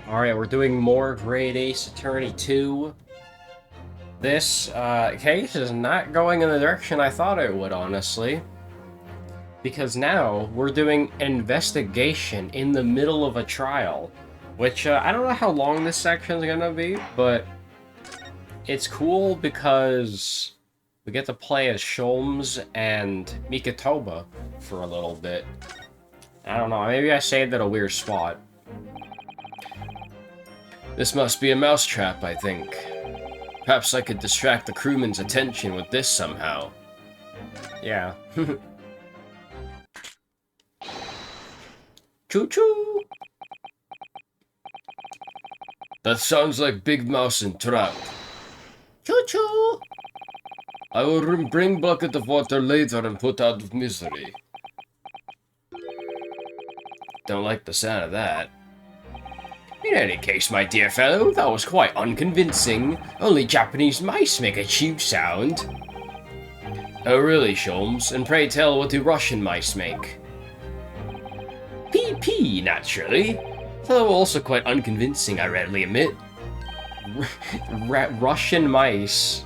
Alright, we're doing more Great Ace Attorney 2. This case is not going in the direction I thought it would, honestly. Because now we're doing an investigation in the middle of a trial. Which, I don't know how long this section's gonna be, but it's cool because we get to play as Sholmes and Mikitoba for a little bit. I don't know, maybe I saved at a weird spot. This must be a mousetrap, I think. Perhaps I could distract the crewman's attention with this somehow. Yeah. Choo-choo! That sounds like Big Mouse and Trap. Choo-choo! I will bring bucket of water later and put out of misery. Don't like the sound of that. In any case, my dear fellow, that was quite unconvincing. Only Japanese mice make a chew sound. Oh really, Sholmes? And pray tell, what do Russian mice make? PP, naturally. Though also quite unconvincing, I readily admit. Russian mice.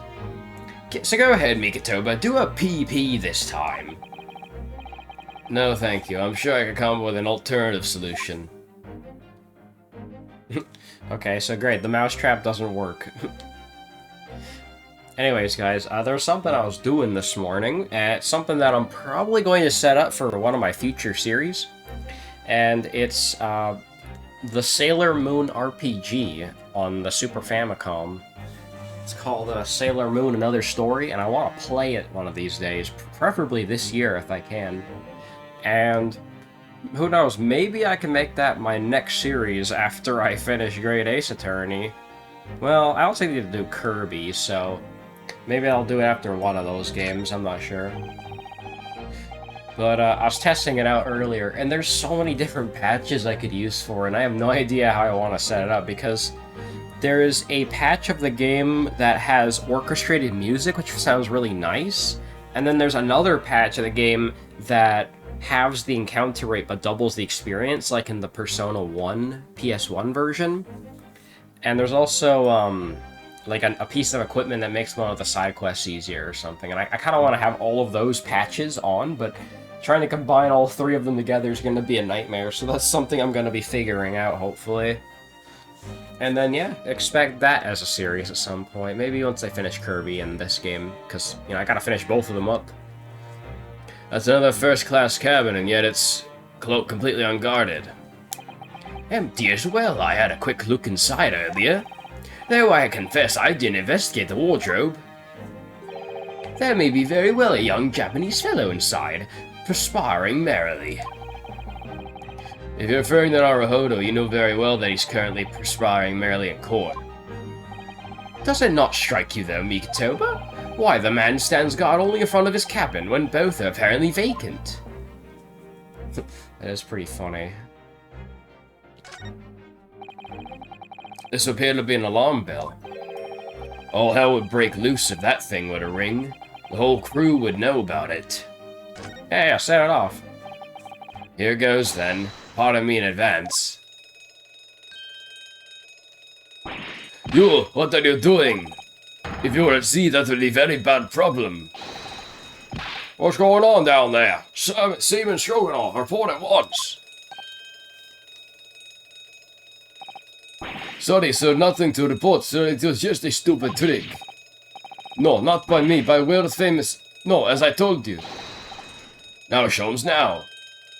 So go ahead, Mikitoba, do a PP this time. No, thank you. I'm sure I could come up with an alternative solution. Okay, so great. The mousetrap doesn't work. Anyways, guys, there's something I was doing this morning, and it's something that I'm probably going to set up for one of my future series. And it's the Sailor Moon RPG on the Super Famicom. It's called Sailor Moon Another Story, and I want to play it one of these days, preferably this year if I can. And who knows, maybe I can make that my next series after I finish Great Ace Attorney. Well, I also need to do Kirby, so maybe I'll do it after one of those games, I'm not sure. But I was testing it out earlier, and there's so many different patches I could use for it, and I have no idea how I want to set it up, because there is a patch of the game that has orchestrated music, which sounds really nice, and then there's another patch of the game that halves the encounter rate but doubles the experience, like in the Persona 1 PS1 version. And there's also like a piece of equipment that makes one of the side quests easier or something. And I kind of want to have all of those patches on, but trying to combine all three of them together is going to be a nightmare, so that's something I'm going to be figuring out, hopefully. And then, yeah, expect that as a series at some point. Maybe once I finish Kirby and this game, because, you know, I gotta finish both of them up. That's another first-class cabin, and yet it's completely unguarded. Empty as well. I had a quick look inside earlier. Though I confess I didn't investigate the wardrobe. There may be very well a young Japanese fellow inside, perspiring merrily. If you're referring to Naruhodo, you know very well that he's currently perspiring merrily in court. Does it not strike you, though, Mikitoba? Why, the man stands guard only in front of his cabin, when both are apparently vacant. That is pretty funny. This appeared to be an alarm bell. All hell would break loose if that thing were to ring. The whole crew would know about it. Yeah, set it off. Here goes, then. Pardon me in advance. You, what are you doing? If you were at sea, that would be a very bad problem. What's going on down there? Seaman Stroganoff, report at once. Sorry, sir, nothing to report, sir. It was just a stupid trick. No, not by me, by world famous... No, as I told you. Now, Sholmes, now.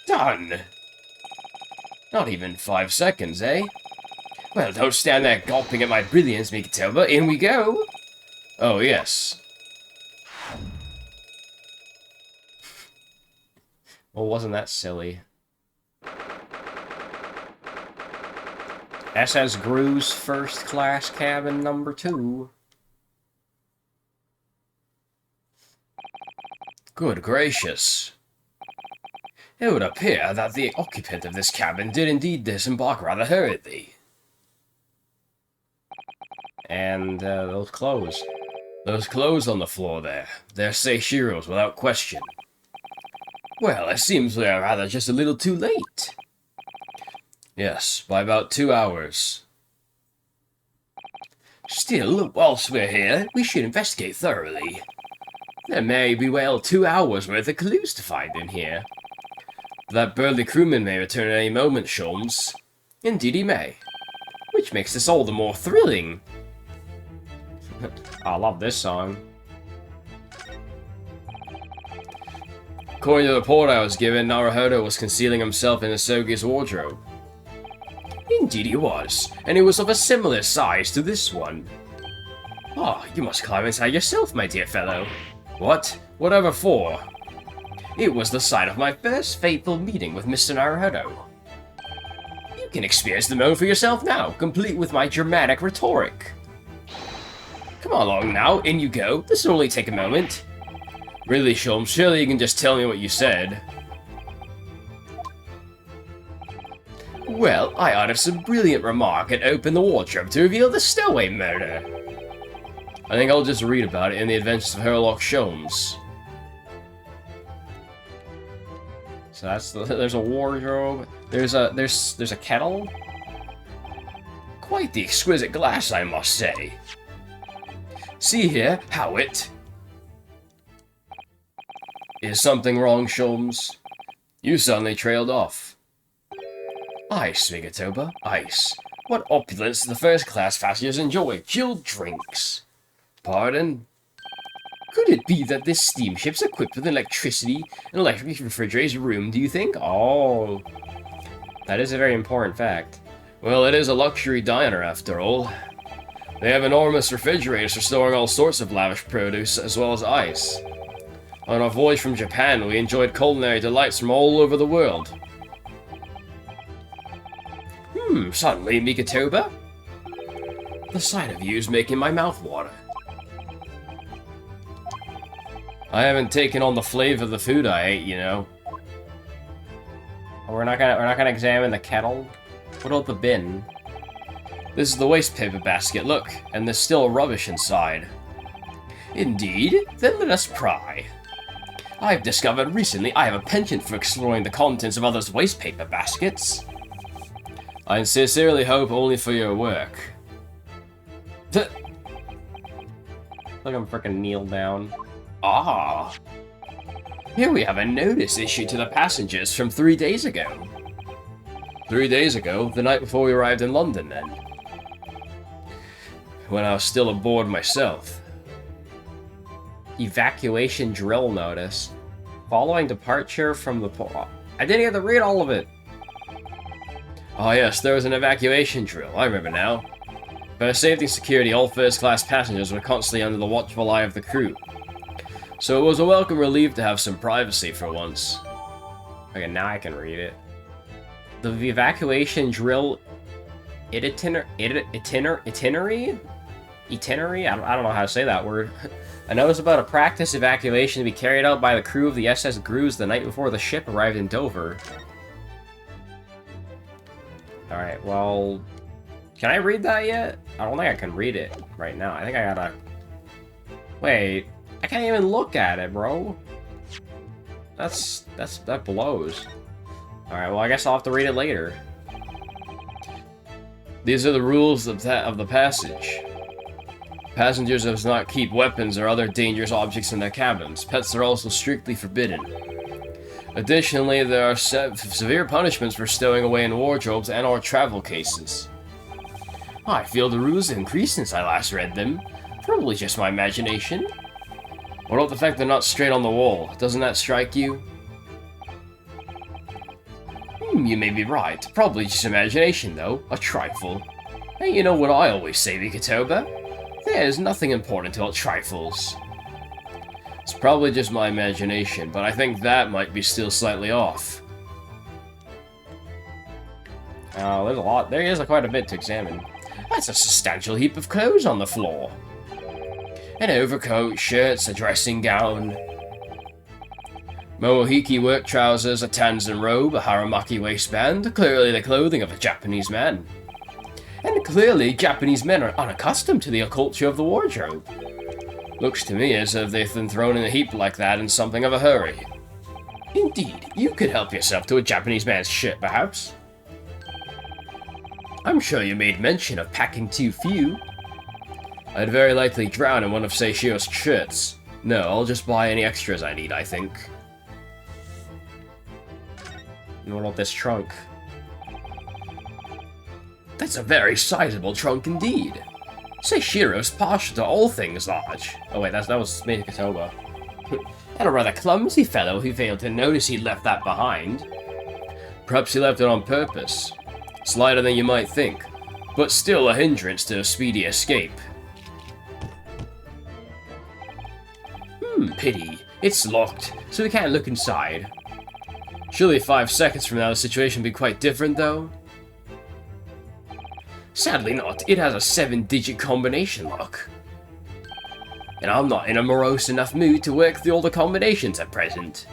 Done. Not even 5 seconds, eh? Well, don't stand there gulping at my brilliance, Mikitoba. In we go. Oh, yes. Well, wasn't that silly? SS Gru's first class cabin number 2. Good gracious. It would appear that the occupant of this cabin did indeed disembark rather hurriedly. And, those clothes. Those clothes on the floor there. They're Seishiro's without question. Well, it seems we are rather just a little too late. Yes, by about 2 hours. Still, whilst we're here, we should investigate thoroughly. There may be well 2 hours worth of clues to find in here. That burly crewman may return at any moment, Sholmes. Indeed he may. Which makes this all the more thrilling. I love this song. According to the report I was given, Naruhodo was concealing himself in Asogi's wardrobe. Indeed he was, and he was of a similar size to this one. Ah, you must climb inside yourself, my dear fellow. What? Whatever for? It was the sign of my first fateful meeting with Mr. Naruhodo. You can experience the moment for yourself now, complete with my dramatic rhetoric. Come along now, in you go. This will only take a moment. Really, Sholmes, surely you can just tell me what you said. Well, I uttered some brilliant remark and opened the wardrobe to reveal the Stowaway murder. I think I'll just read about it in the Adventures of Sherlock Sholmes. So that's there's a wardrobe. There's a kettle. Quite the exquisite glass, I must say. See here, Howitt. Is something wrong, Sholmes? You suddenly trailed off. Ice, Migatoba, ice. What opulence do the first-class passengers enjoy? Chilled drinks. Pardon? Could it be that this steamship's equipped with electricity and electric refrigerator's room, do you think? Oh. That is a very important fact. Well, it is a luxury diner, after all. They have enormous refrigerators for storing all sorts of lavish produce, as well as ice. On our voyage from Japan, we enjoyed culinary delights from all over the world. Suddenly, Migatoba? The sight of you is making my mouth water. I haven't taken on the flavor of the food I ate, you know. We're not gonna examine the kettle. What about the bin? This is the waste paper basket, look, and there's still rubbish inside. Indeed? Then let us pry. I've discovered recently I have a penchant for exploring the contents of others' waste paper baskets. I sincerely hope only for your work. Look, I'm frickin' kneel down. Ah! Here we have a notice issued to the passengers from 3 days ago. 3 days ago? The night before we arrived in London, then. When I was still aboard myself. Evacuation drill notice. Following departure from the port. I didn't get to read all of it. Oh yes, there was an evacuation drill. I remember now. For safety and security, all first-class passengers were constantly under the watchful eye of the crew. So it was a welcome relief to have some privacy for once. Okay, now I can read it. The evacuation drill itinerary? Itinerary? I don't know how to say that word. A notice about a practice evacuation to be carried out by the crew of the SS Gruz the night before the ship arrived in Dover. Alright, well... Can I read that yet? I don't think I can read it right now. I think I gotta... Wait, I can't even look at it, bro. That blows. Alright, well I guess I'll have to read it later. These are the rules of the passage. Passengers must not keep weapons or other dangerous objects in their cabins. Pets are also strictly forbidden. Additionally, there are severe punishments for stowing away in wardrobes and or travel cases. I feel the rules have increased since I last read them. Probably just my imagination. What about the fact they're not straight on the wall? Doesn't that strike you? You may be right. Probably just imagination, though. A trifle. Hey, you know what I always say, Migatoba? There's nothing important about trifles. It's probably just my imagination, but I think that might be still slightly off. Oh, there's a lot. There is quite a bit to examine. That's a substantial heap of clothes on the floor. An overcoat, shirts, a dressing gown. Momohiki work trousers, a Tanzan robe, a Haramaki waistband, clearly the clothing of a Japanese man. And clearly, Japanese men are unaccustomed to the culture of the wardrobe. Looks to me as if they've been thrown in a heap like that in something of a hurry. Indeed, you could help yourself to a Japanese man's shirt, perhaps. I'm sure you made mention of packing too few. I'd very likely drown in one of Seishio's shirts. No, I'll just buy any extras I need, I think. And what about this trunk? That's a very sizable trunk indeed. Seishiro's partial to all things large. Oh wait, that was Mikitoba. And a rather clumsy fellow who failed to notice he'd left that behind. Perhaps he left it on purpose. Slighter than you might think, but still a hindrance to a speedy escape. Pity. It's locked, so we can't look inside. Surely 5 seconds from now the situation will be quite different, though? Sadly not. It has a 7-digit combination lock. And I'm not in a morose enough mood to work through all the combinations at present.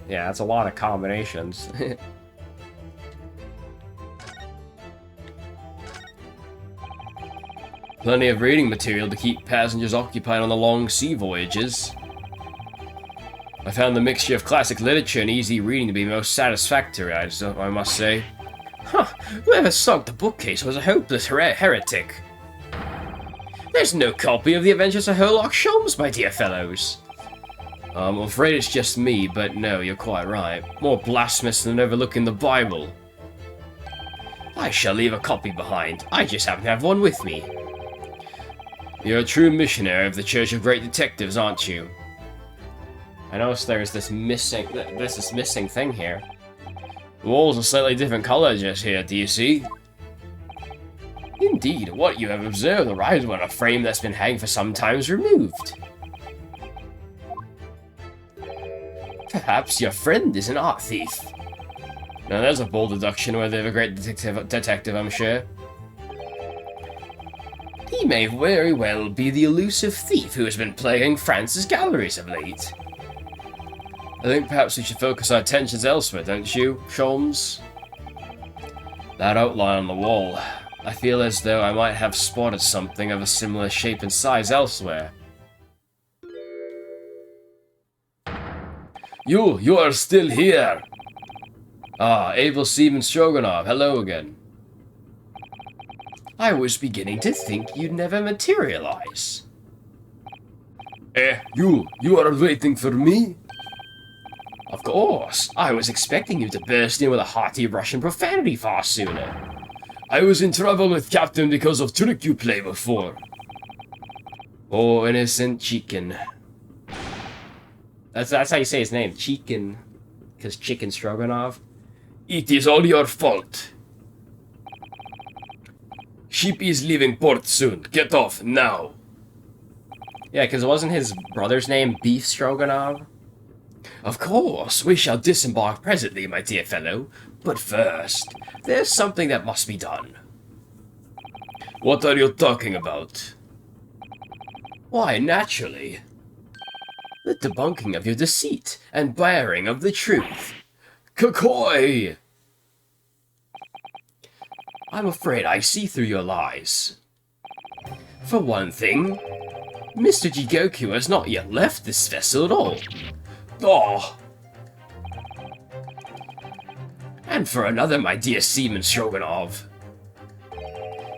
Yeah, that's a lot of combinations. Plenty of reading material to keep passengers occupied on the long sea voyages. I found the mixture of classic literature and easy reading to be most satisfactory, I must say. Huh, whoever sunk the bookcase was a hopeless heretic. There's no copy of the Adventures of Sherlock Holmes, my dear fellows. I'm afraid it's just me, but no, you're quite right. More blasphemous than overlooking the Bible. I shall leave a copy behind. I just happen to have one with me. You're a true missionary of the Church of Great Detectives, aren't you? I noticed there's this missing thing here. The walls are slightly different color just here, do you see? Indeed, what you have observed arises when a frame that's been hanging for some time is removed. Perhaps your friend is an art thief. Now there's a bold deduction worthy of a great detective, I'm sure. He may very well be the elusive thief who has been plaguing France's galleries of late. I think perhaps we should focus our attentions elsewhere, don't you, Sholmes? That outline on the wall. I feel as though I might have spotted something of a similar shape and size elsewhere. You are still here! Ah, able Seaman Stroganov, hello again. I was beginning to think you'd never materialize. You are waiting for me? Of course, I was expecting you to burst in with a hearty Russian profanity far sooner. I was in trouble with Captain because of trick you played before. Oh, innocent chicken. That's how you say his name, Chicken. Because Chicken Stroganov. It is all your fault. Ship is leaving port soon. Get off, now. Yeah, because wasn't his brother's name Beef Stroganov? Of course, we shall disembark presently, my dear fellow. But first, there's something that must be done. What are you talking about? Why, naturally. The debunking of your deceit and bearing of the truth. Kakoi! I'm afraid I see through your lies. For one thing, Mr. Jigoku has not yet left this vessel at all. Oh! And for another, my dear Seaman Stroganov.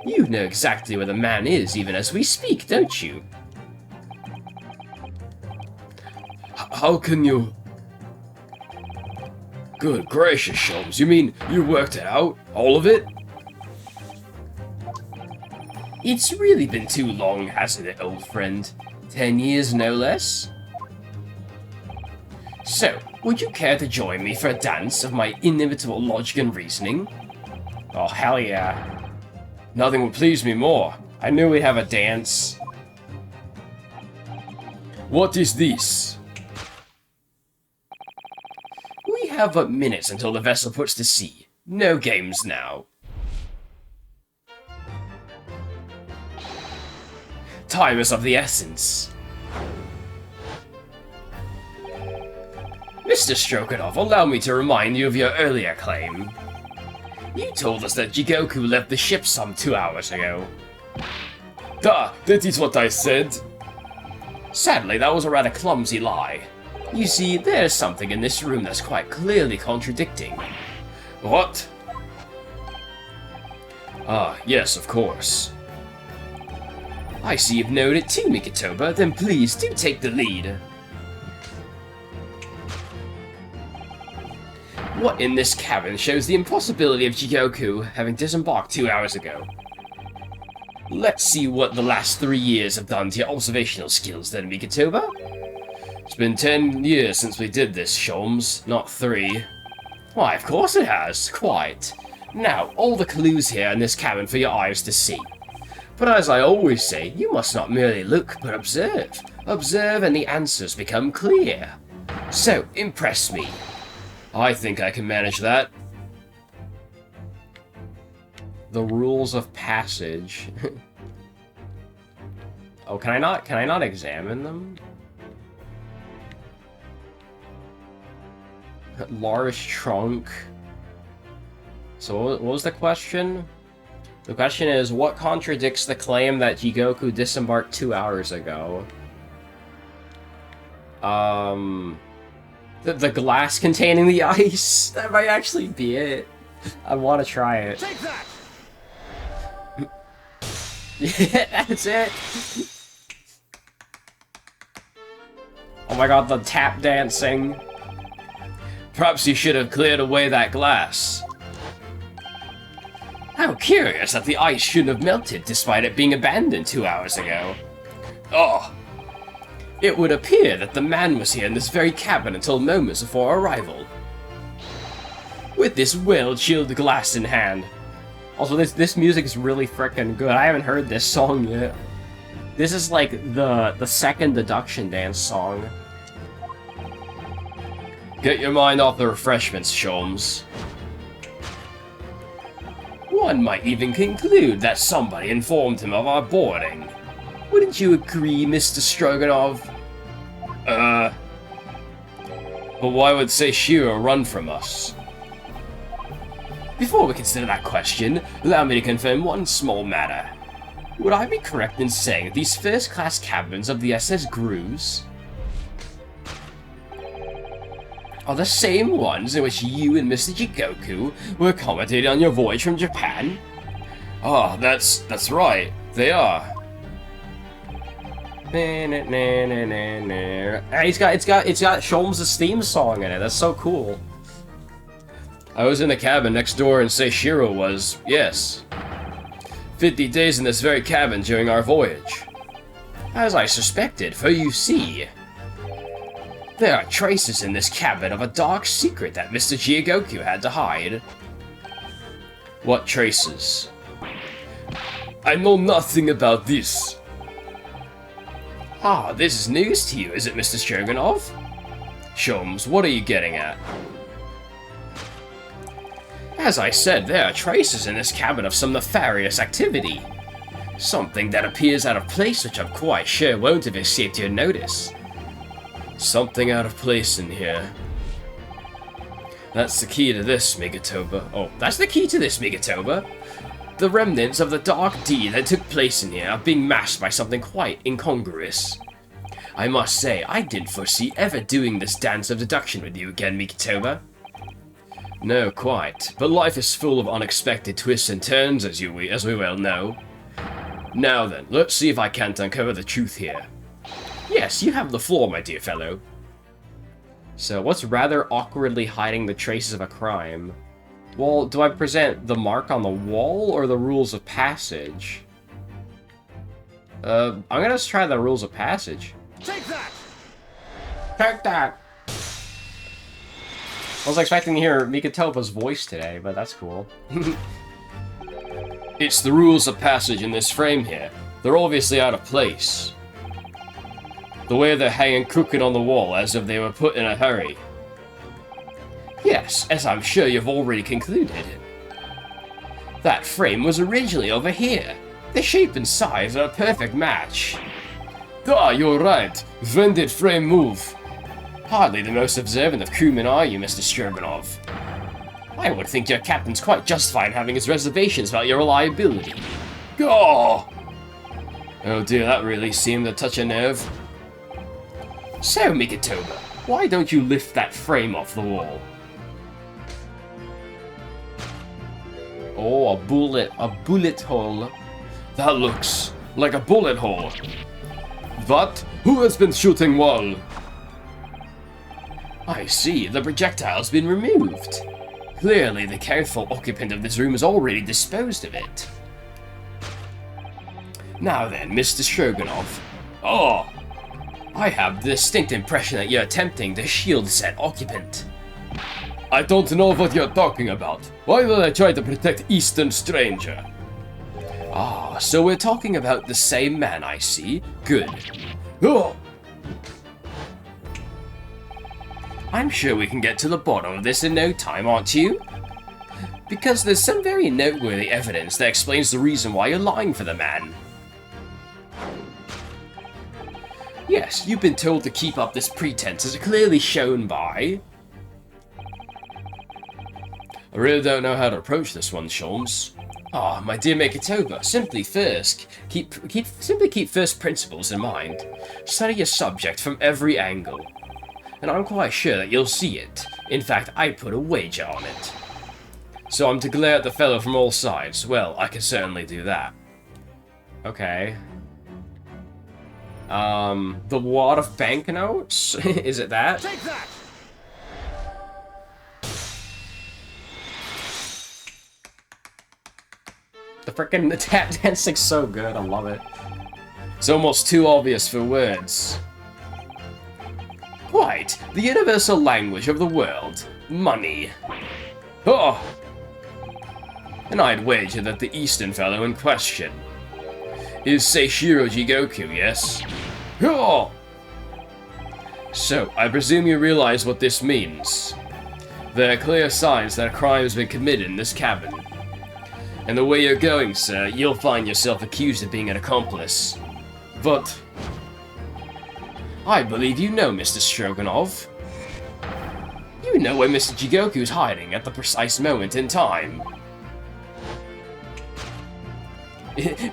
You know exactly where the man is, even as we speak, don't you? How can you... Good gracious, Sholmes, you mean you worked it out? All of it? It's really been too long, hasn't it, old friend? 10 years, no less? So, would you care to join me for a dance of my inimitable logic and reasoning? Oh, hell yeah. Nothing would please me more. I knew we'd have a dance. What is this? We have but minutes until the vessel puts to sea. No games now. Time is of the essence. Mr. Stroganov, allow me to remind you of your earlier claim. You told us that Jigoku left the ship some 2 hours ago. That is what I said. Sadly, that was a rather clumsy lie. You see, there's something in this room that's quite clearly contradicting. What? Ah, yes, of course. I see you've known it too, Mikitoba. Then please do take the lead. What in this cabin shows the impossibility of Jigoku having disembarked 2 hours ago? Let's see what the last 3 years have done to your observational skills then, Mikitoba. It's been 10 years since we did this, Sholmes, not 3. Why, of course it has, quite. Now, all the clues here in this cabin for your eyes to see. But as I always say, you must not merely look, but observe. Observe and the answers become clear. So, impress me. I think I can manage that. The rules of passage. Oh, can I not examine them? Large trunk. So what was the question? The question is, what contradicts the claim that Jigoku disembarked 2 hours ago? The glass containing the ice? That might actually be it. I want to try it. Take that! Yeah, that's it. Oh my god, the tap dancing. Perhaps you should have cleared away that glass. How curious that the ice shouldn't have melted despite it being abandoned 2 hours ago. Oh. It would appear that the man was here in this very cabin until moments before arrival. With this well-chilled glass in hand. Also, this music is really frickin' good. I haven't heard this song yet. This is like the second deduction dance song. Get your mind off the refreshments, Sholmes. One might even conclude that somebody informed him of our boarding. Wouldn't you agree, Mr. Stroganoff? But why would Seishiro run from us? Before we consider that question, allow me to confirm one small matter. Would I be correct in saying that these first-class cabins of the SS Grooves are the same ones in which you and Mr. Jigoku were accommodated on your voyage from Japan? Ah, that's right. They are. It's got Sholmes' theme song in it. That's so cool. I was in the cabin next door and Seishiro was, yes. 50 days in this very cabin during our voyage. As I suspected, for you see, there are traces in this cabin of a dark secret that Mr. Jigoku had to hide. What traces? I know nothing about this. Ah, this is news to you, is it, Mr. Stroganoff? Sholmes, what are you getting at? As I said, there are traces in this cabin of some nefarious activity. Something that appears out of place which I'm quite sure won't have escaped your notice. Something out of place in here. That's the key to this, Mikitoba. Oh, that's the key to this, Mikitoba. The remnants of the dark deed that took place in here are being masked by something quite incongruous. I must say, I didn't foresee ever doing this dance of deduction with you again, Mikitoba. No, quite. But life is full of unexpected twists and turns, as we well know. Now then, let's see if I can't uncover the truth here. Yes, you have the floor, my dear fellow. So, what's rather awkwardly hiding the traces of a crime? Well, do I present the mark on the wall or the rules of passage? I'm gonna just try the rules of passage. Take that! Take that! I was expecting to hear Mikitoba's voice today, but that's cool. It's the rules of passage in this frame here. They're obviously out of place. The way they're hanging crooked on the wall as if they were put in a hurry. Yes, as I'm sure you've already concluded. That frame was originally over here. The shape and size are a perfect match. Ah, you're right. When did frame move? Hardly the most observant of crewmen, are you, Mr. Stroganoff? I would think your captain's quite justified in having his reservations about your reliability. Gah! Oh dear, that really seemed to touch a nerve. So, Mikitoba, why don't you lift that frame off the wall? Oh, a bullet hole. That looks like a bullet hole. What? Who has been shooting wall? I see, the projectile's been removed. Clearly, the careful occupant of this room has already disposed of it. Now then, Mr. Stroganoff. Oh! I have the distinct impression that you're attempting to shield said occupant. I don't know what you're talking about. Why would I try to protect Eastern Stranger? Ah, so we're talking about the same man, I see. Good. Oh! I'm sure we can get to the bottom of this in no time, aren't you? Because there's some very noteworthy evidence that explains the reason why you're lying for the man. Yes, you've been told to keep up this pretense, as clearly shown by... I really don't know how to approach this one, Sholmes. Ah, my dear Makitoba, simply keep first principles in mind. Study your subject from every angle. And I'm quite sure that you'll see it. In fact, I put a wager on it. So I'm to glare at the fellow from all sides. Well, I can certainly do that. Okay. The wad of banknotes? Is it that? Take that! The frickin' tap dancing's so good, I love it. It's almost too obvious for words. Quite. The universal language of the world. Money. Oh! And I'd wager that the Eastern fellow in question is Seishiro Jigoku, yes? Oh! So, I presume you realize what this means. There are clear signs that a crime has been committed in this cabin. And the way you're going, sir, you'll find yourself accused of being an accomplice. But I believe you know, Mr. Stroganoff. You know where Mr. Jigoku's hiding at the precise moment in time.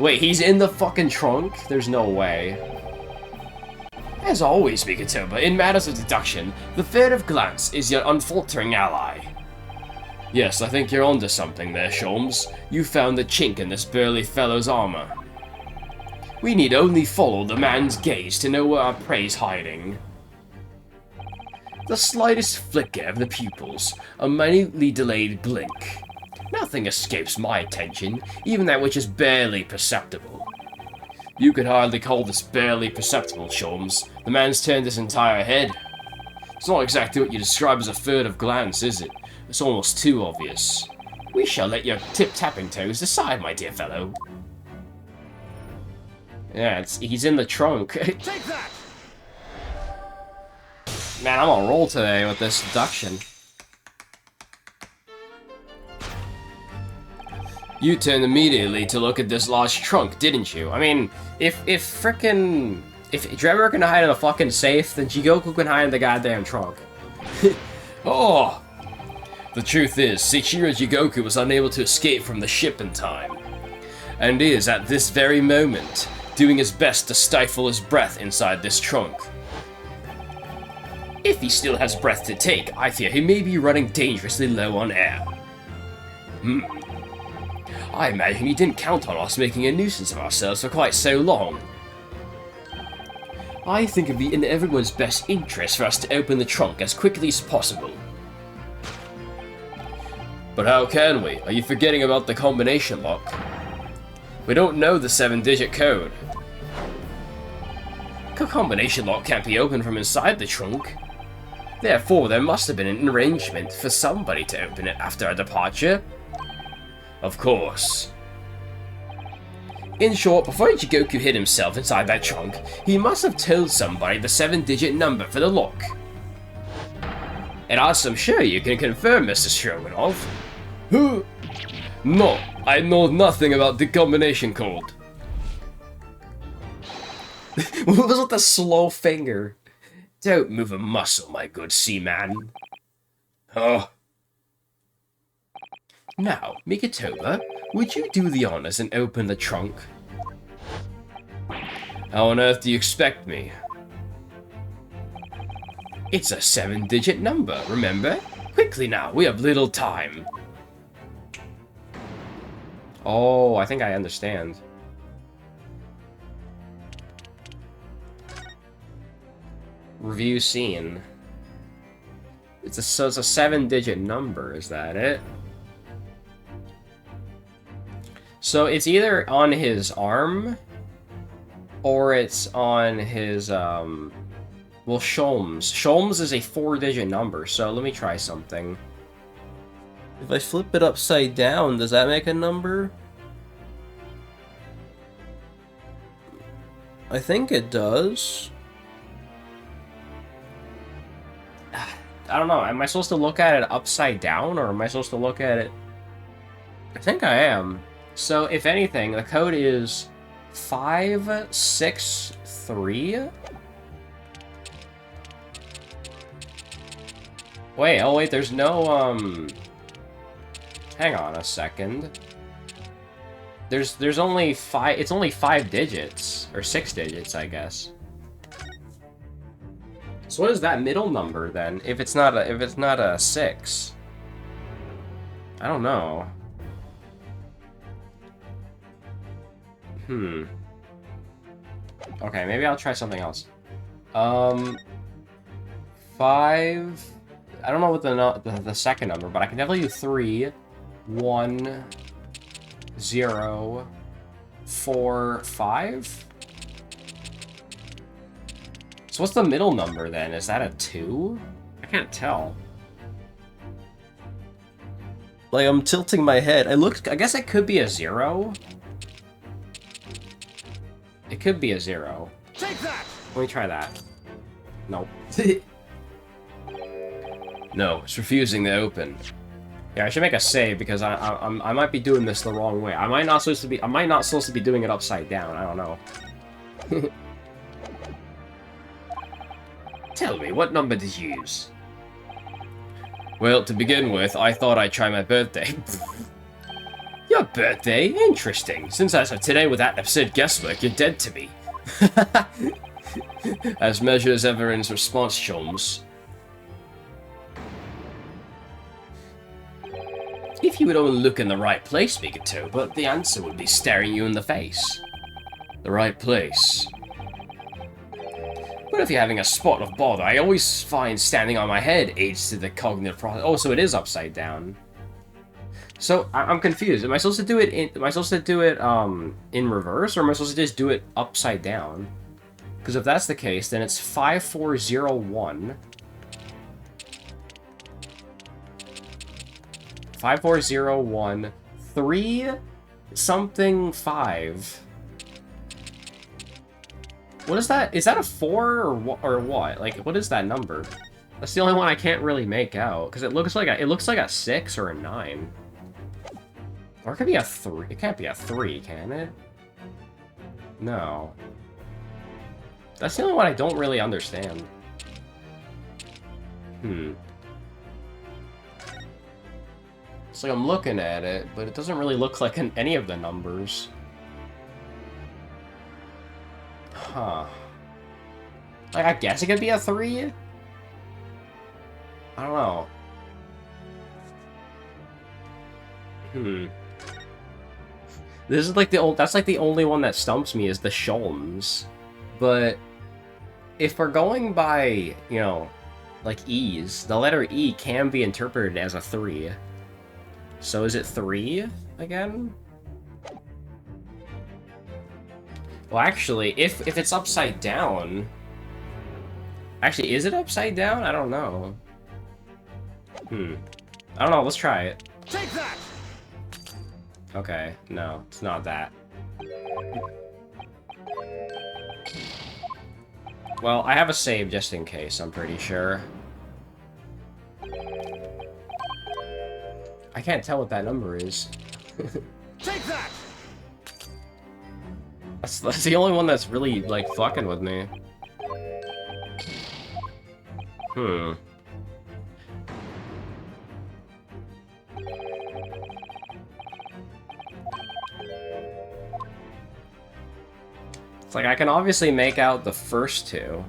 Wait, he's in the fucking trunk? There's no way. As always, Mikitoba, in matters of deduction, the furtive glance is your unfaltering ally. Yes, I think you're onto something there, Sholmes. You found the chink in this burly fellow's armor. We need only follow the man's gaze to know where our prey's hiding. The slightest flicker of the pupils, a minutely delayed blink. Nothing escapes my attention, even that which is barely perceptible. You could hardly call this barely perceptible, Sholmes. The man's turned his entire head. It's not exactly what you describe as a furtive glance, is it? It's almost too obvious. We shall let your tip-tapping toes decide, my dear fellow. Yeah, he's in the trunk. Take that! Man, I'm on a roll today with this deduction. You turned immediately to look at this large trunk, didn't you? I mean, if Trevor can hide in a fucking safe, then Jigoku can hide in the goddamn trunk. Oh! The truth is, Seishiro Jigoku was unable to escape from the ship in time, and is, at this very moment, doing his best to stifle his breath inside this trunk. If he still has breath to take, I fear he may be running dangerously low on air. I imagine he didn't count on us making a nuisance of ourselves for quite so long. I think it would be in everyone's best interest for us to open the trunk as quickly as possible. But how can we? Are you forgetting about the combination lock? We don't know the 7-digit code. The combination lock can't be opened from inside the trunk. Therefore, there must have been an arrangement for somebody to open it after our departure. Of course. In short, before Jigoku hid himself inside that trunk, he must have told somebody the 7-digit number for the lock. And as I'm sure you can confirm, Mr. Stroganoff. Who? No, I know nothing about the combination code. What was with the slow finger? Don't move a muscle, my good seaman. Oh. Now, Mikitoba, would you do the honors and open the trunk? How on earth do you expect me? It's a 7-digit number, remember? Quickly now, we have little time. Oh, I think I understand. Review scene. So it's a 7-digit number, is that it? So it's either on his arm, or it's on his, well, Sholmes. Sholmes is a 4-digit number, so let me try something. If I flip it upside down, does that make a number? I think it does. I don't know, am I supposed to look at it upside down, or am I supposed to look at it... I think I am. So, if anything, the code is 563? Wait, oh wait, there's no, hang on a second. There's only 5, it's only 5 digits, or 6 digits, I guess. So what is that middle number then? If it's not a 6, I don't know. Okay, maybe I'll try something else. 5. I don't know what the second number, but I can definitely do 3, 1, 0, 4, 5. So what's the middle number then? Is that a 2? I can't tell. Like, I'm tilting my head. I guess it could be a 0. It could be a 0. Take that! Let me try that. Nope. No, it's refusing to open. Yeah, I should make a save because I might be doing this the wrong way. I might not supposed to be doing it upside down. I don't know. Tell me, what number did you use? Well, to begin with, I thought I'd try my birthday. Your birthday? Interesting. Since as of today, with that absurd guesswork, you're dead to me. As measured as Everin's response, Sholmes. If you would only look in the right place, Bigato, but the answer would be staring you in the face. The right place. But if you're having a spot of bother, I always find standing on my head aids to the cognitive process. Oh, so it is upside down. So I'm confused. Am I supposed to do it in in reverse, or am I supposed to just do it upside down? Because if that's the case, then it's 5401. 5401 3 something 5. What is that? Is that a 4 or what? Like, what is that number? That's the only one I can't really make out because it looks like a 6 or a 9. Or it could be a 3. It can't be a 3, can it? No. That's the only one I don't really understand. It's like I'm looking at it, but it doesn't really look like any of the numbers. Huh. Like, I guess it could be a 3? I don't know. This is like that's like the only one that stumps me is the Sholmes. But if we're going by, you know, like E's, the letter E can be interpreted as a 3. So is it 3 again? Well, actually, if it's upside down... Actually, is it upside down? I don't know. I don't know, let's try it. Take that! Okay, no, it's not that. Well, I have a save just in case, I'm pretty sure. I can't tell what that number is. Take that! That's the only one that's really, like, fucking with me. It's like, I can obviously make out the first two.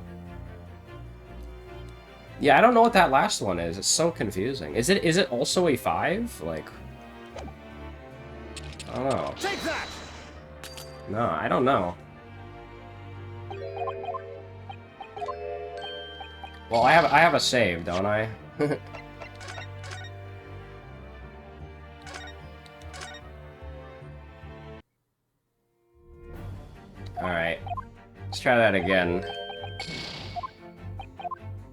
Yeah, I don't know what that last one is. It's so confusing. Is it also a 5? Like... I don't know. Take that! No, I don't know. Well, I have a save, don't I? Alright. Let's try that again.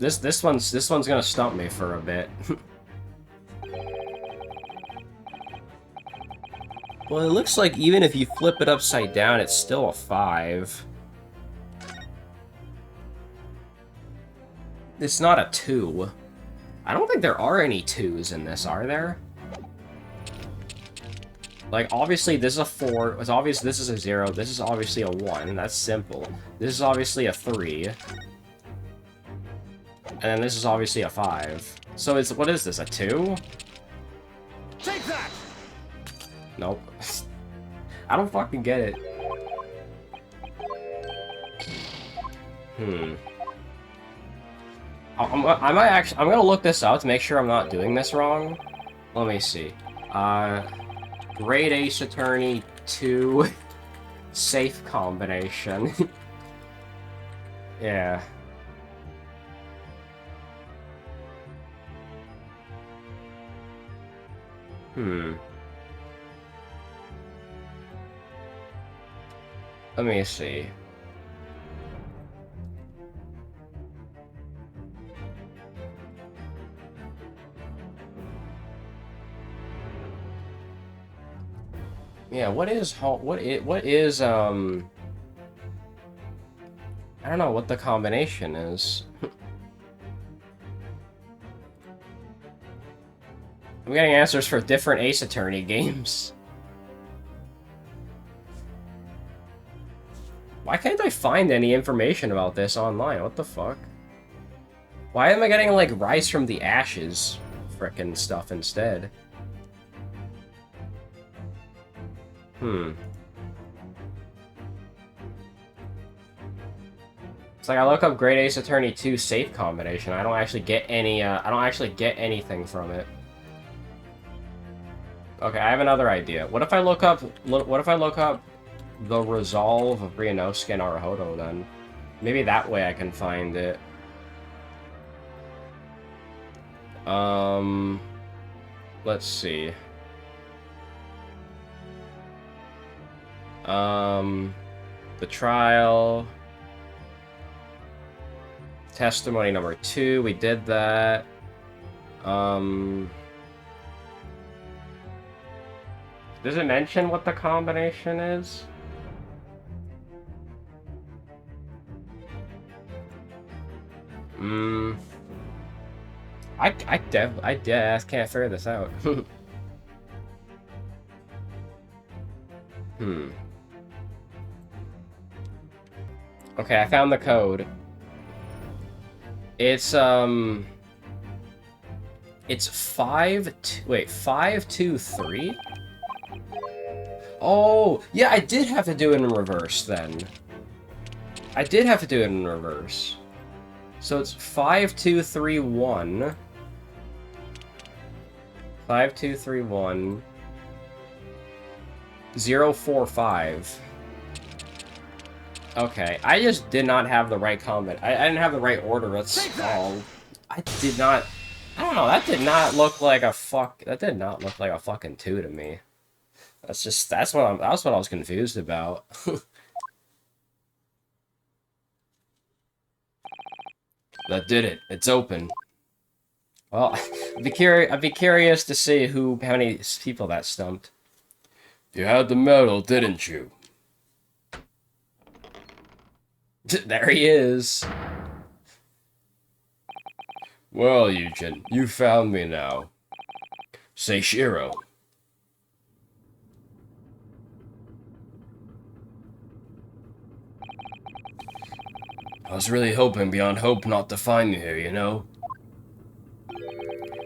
This one's gonna stump me for a bit. Well, it looks like even if you flip it upside down, it's still a 5. It's not a 2. I don't think there are any 2s in this, are there? Like, obviously, this is a 4. It's obvious this is a 0. This is obviously a 1. That's simple. This is obviously a 3. And then this is obviously a 5. So it's, what is this, a 2? Take that! Nope. I don't fucking get it. I'm gonna look this up to make sure I'm not doing this wrong. Let me see. Great Ace Attorney 2 safe combination. Yeah. Let me see. Yeah, what is I don't know what the combination is. I'm getting answers for different Ace Attorney games. Why can't I find any information about this online? What the fuck? Why am I getting, like, Rise from the Ashes frickin' stuff instead? It's like I look up Great Ace Attorney 2 safe combination. I don't actually get any, I don't actually get anything from it. Okay, I have another idea. What if I look up the resolve of Ryunosuke and Naruhodo, then? Maybe that way I can find it. Let's see. The trial. Testimony number 2, we did that. Does it mention what the combination is? I can't figure this out. Okay, I found the code. It's 523? Oh, yeah, I did have to do it in reverse then. I did have to do it in reverse. So it's 5231. 5231. 045. Okay, I just did not have the right comment. I didn't have the right order. That's all. I did not. I don't know. That did not look like a fuck. That did not look like a fucking 2 to me. That's what I was confused about. That did it. It's open. Well, I'd be curious to see how many people that stumped. You had the medal, didn't you? There he is. Well, Eugen, you found me now. Seishiro. I was really hoping beyond hope not to find you here, you know?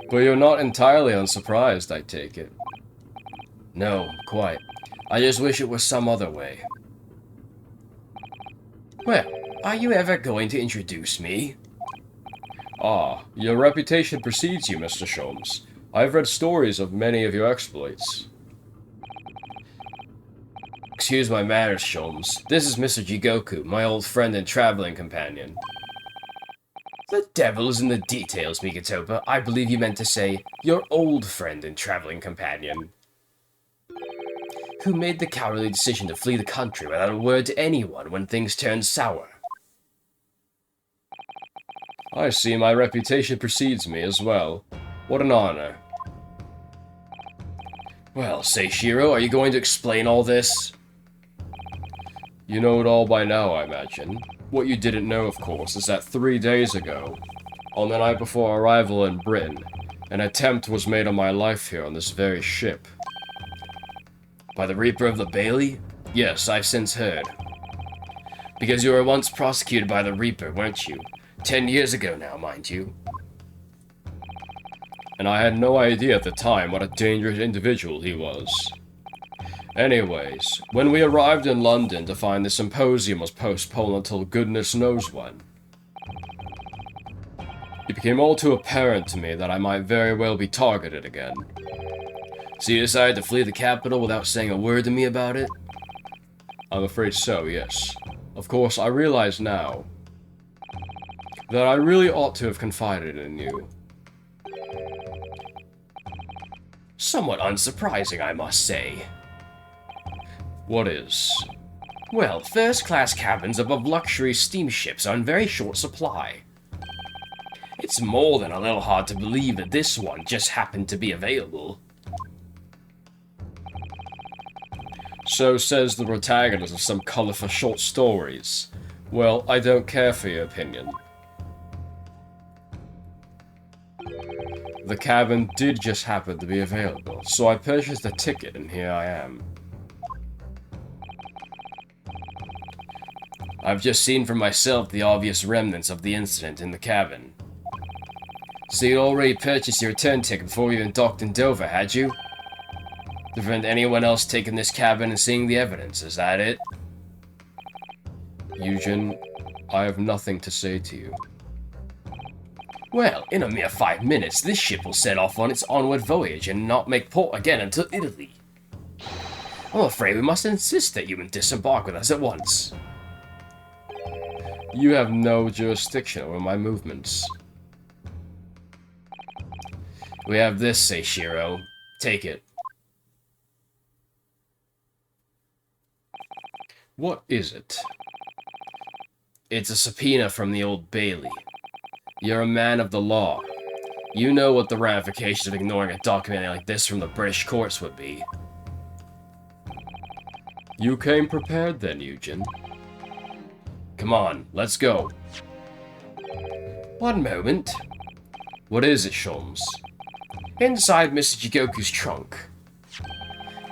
But you're not entirely unsurprised, I take it. No, quite. I just wish it was some other way. Well, are you ever going to introduce me? Ah, your reputation precedes you, Mr. Sholmes. I've read stories of many of your exploits. Excuse my manners, Sholmes. This is Mr. Jigoku, my old friend and traveling companion. The devil is in the details, Mikitopa. I believe you meant to say, your old friend and traveling companion. Who made the cowardly decision to flee the country without a word to anyone when things turned sour. I see my reputation precedes me as well. What an honor. Well, Seishiro, are you going to explain all this? You know it all by now, I imagine. What you didn't know, of course, is that 3 days ago, on the night before arrival in Britain, an attempt was made on my life here on this very ship. By the Reaper of the Bailey? Yes, I've since heard. Because you were once prosecuted by the Reaper, weren't you? 10 years ago now, mind you. And I had no idea at the time what a dangerous individual he was. Anyways, when we arrived in London to find the symposium was postponed until goodness knows when, it became all too apparent to me that I might very well be targeted again. So you decided to flee the capital without saying a word to me about it? I'm afraid so, yes. Of course, I realize now that I really ought to have confided in you. Somewhat unsurprising, I must say. What is? Well, first-class cabins above luxury steamships are in very short supply. It's more than a little hard to believe that this one just happened to be available. So says the protagonist of some colorful short stories. Well, I don't care for your opinion. The cabin did just happen to be available, so I purchased a ticket and here I am. I've just seen for myself the obvious remnants of the incident in the cabin. So you'd already purchased your return ticket before you even docked in Dover, had you? To prevent anyone else taking this cabin and seeing the evidence, is that it? Eugen, I have nothing to say to you. Well, in a mere 5 minutes, this ship will set off on its onward voyage and not make port again until Italy. I'm afraid we must insist that you disembark with us at once. You have no jurisdiction over my movements. We have this, Seishiro. Take it. What is it? It's a subpoena from the Old Bailey. You're a man of the law. You know what the ramifications of ignoring a document like this from the British courts would be. You came prepared then, Eugen. Come on, let's go. One moment. What is it, Sholmes? Inside Mr. Jigoku's trunk,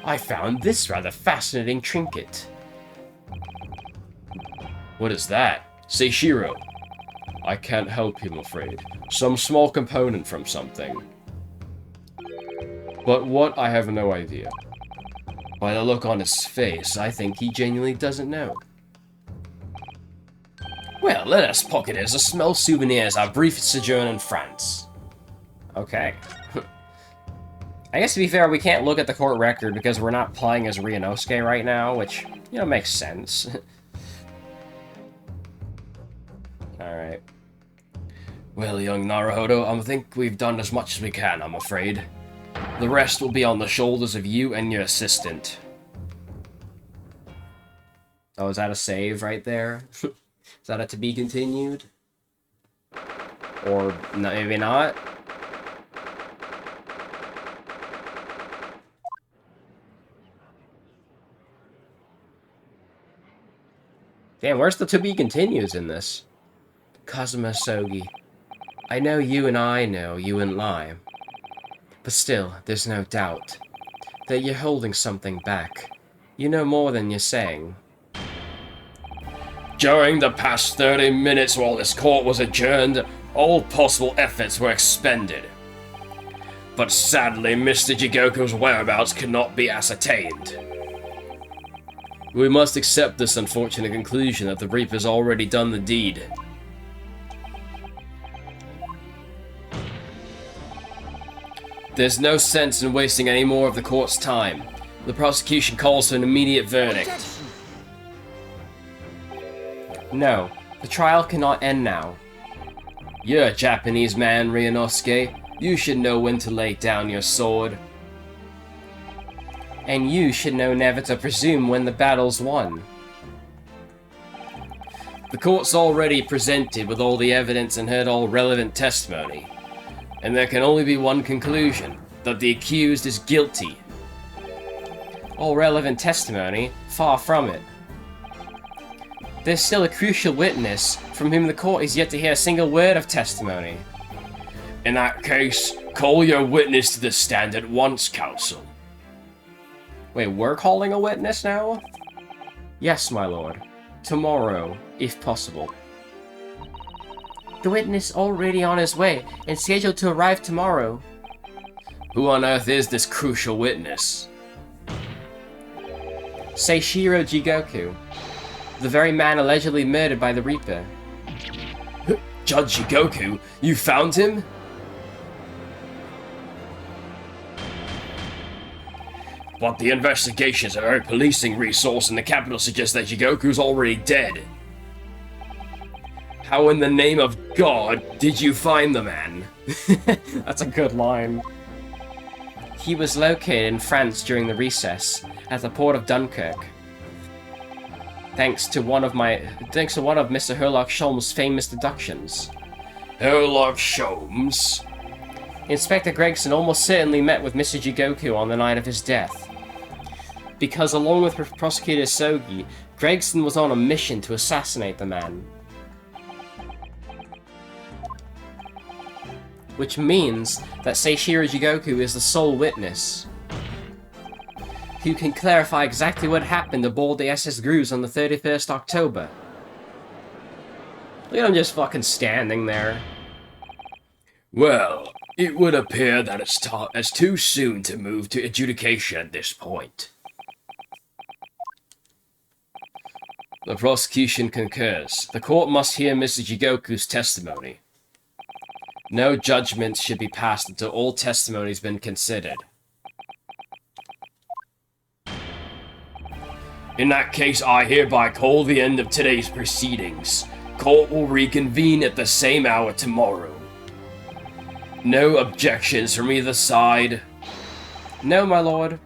I found this rather fascinating trinket. What is that? Seishiro. I can't help you, I'm afraid. Some small component from something. But what, I have no idea. By the look on his face, I think he genuinely doesn't know. Well, let us pocket it as a small souvenir as our brief sojourn in France. Okay. I guess to be fair, we can't look at the court record because we're not playing as Ryunosuke right now, which, you know, makes sense. Alright. Well, young Naruhodo, I think we've done as much as we can, I'm afraid. The rest will be on the shoulders of you and your assistant. Oh, is that a save right there? Is that a to be continued? Or maybe not? Damn, where's the to be continues in this? Kazuma Sogi, I know you and I know you wouldn't lie. But still, there's no doubt that you're holding something back. You know more than you're saying. During the past 30 minutes while this court was adjourned, all possible efforts were expended. But sadly, Mr. Jigoku's whereabouts could not be ascertained. We must accept this unfortunate conclusion that the Reaper's already done the deed. There's no sense in wasting any more of the court's time. The prosecution calls for an immediate verdict. No, the trial cannot end now. You're a Japanese man, Ryunosuke. You should know when to lay down your sword. And you should know never to presume when the battle's won. The court's already presented with all the evidence and heard all relevant testimony. And there can only be one conclusion, that the accused is guilty. All relevant testimony? Far from it. There's still a crucial witness from whom the court is yet to hear a single word of testimony. In that case, call your witness to the stand at once, counsel. Wait, we're calling a witness now? Yes, my lord. Tomorrow, if possible. The witness already on his way and scheduled to arrive tomorrow. Who on earth is this crucial witness? Seishiro Jigoku, the very man allegedly murdered by the Reaper. Judge Jigoku? You found him? But the investigations are a policing resource and the capital suggests that Jigoku's already dead. How in the name of God did you find the man? That's a good line. He was located in France during the recess, at the port of Dunkirk. Thanks to one of Mr. Herlock Sholmes' famous deductions. Herlock Sholmes? Inspector Gregson almost certainly met with Mr. Jigoku on the night of his death. Because along with Prosecutor Sogi, Gregson was on a mission to assassinate the man. Which means that Seishiro Jigoku is the sole witness who can clarify exactly what happened aboard the SS Gruz on the 31st October. Look at him just fucking standing there. Well, it would appear that it's too soon to move to adjudication at this point. The prosecution concurs. The court must hear Mr. Jigoku's testimony. No judgment should be passed until all testimony has been considered. In that case, I hereby call the end of today's proceedings. Court will reconvene at the same hour tomorrow. No objections from either side? No, my lord.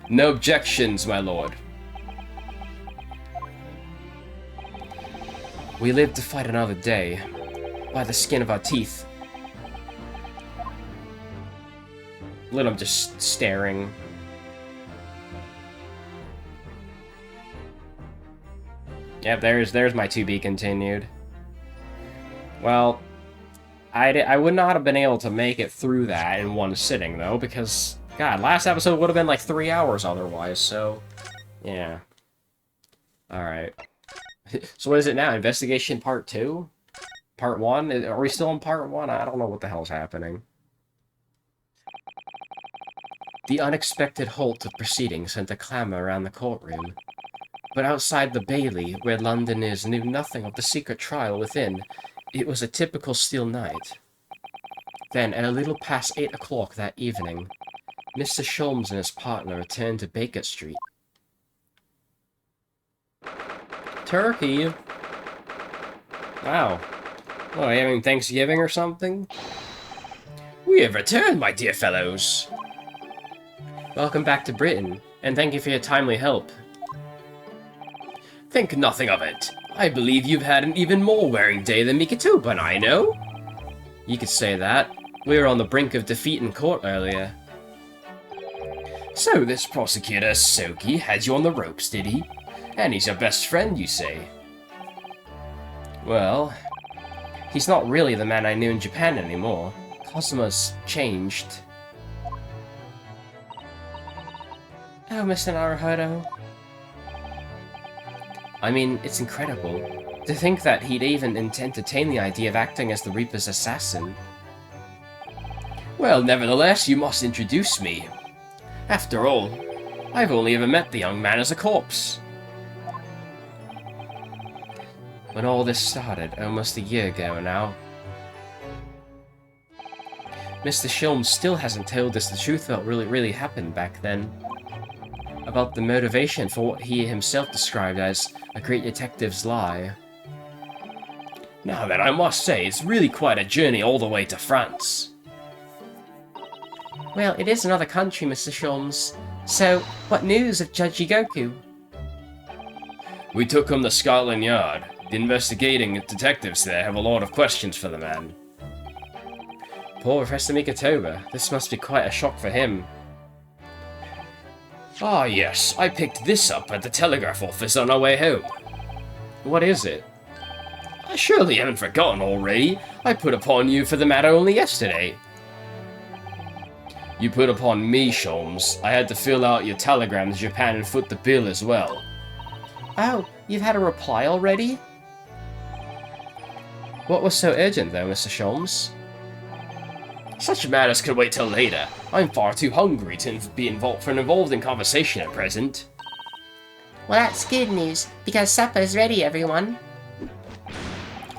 No objections, my lord. We live to fight another day, by the skin of our teeth. Look at him just staring. Yep, there's my to be continued. Well, I would not have been able to make it through that in one sitting, though, because, God, last episode would have been like 3 hours otherwise, so, yeah. Alright. So what is it now? Investigation Part 2? Part 1? Are we still in Part 1? I don't know what the hell's happening. The unexpected halt of proceedings sent a clamor around the courtroom. But outside the Bailey, where Londoners knew nothing of the secret trial within, it was a typical still night. Then, at a little past 8 o'clock that evening, Mr. Sholmes and his partner returned to Baker Street. Turkey? Wow. Oh, are you having Thanksgiving or something? We have returned, my dear fellows. Welcome back to Britain, and thank you for your timely help. Think nothing of it. I believe you've had an even more wearing day than Mikitoba and I know. You could say that. We were on the brink of defeat in court earlier. So this prosecutor, Soki, had you on the ropes, did he? And he's your best friend, you say? Well, he's not really the man I knew in Japan anymore. Cosmo's changed. Oh, Mr. Naruhodo. I mean, it's incredible. To think that he'd even entertain the idea of acting as the Reaper's assassin. Well, nevertheless, you must introduce me. After all, I've only ever met the young man as a corpse. When all this started, almost a year ago now, Mr. Sholmes still hasn't told us the truth about what really happened back then. About the motivation for what he himself described as a great detective's lie. Now then, I must say, it's really quite a journey all the way to France. Well, it is another country, Mr. Sholmes. So, what news of Judge Jigoku? We took him to Scotland Yard. The investigating detectives there have a lot of questions for the man. Poor Professor Mikotoba. This must be quite a shock for him. Ah yes, I picked this up at the telegraph office on our way home. What is it? I surely haven't forgotten already. I put upon you for the matter only yesterday. You put upon me, Sholmes. I had to fill out your telegram to Japan and foot the bill as well. Oh, you've had a reply already? What was so urgent, though, Mr. Sholmes? Such matters could wait till later. I'm far too hungry to be involved in conversation at present. Well, that's good news, because supper's ready, everyone.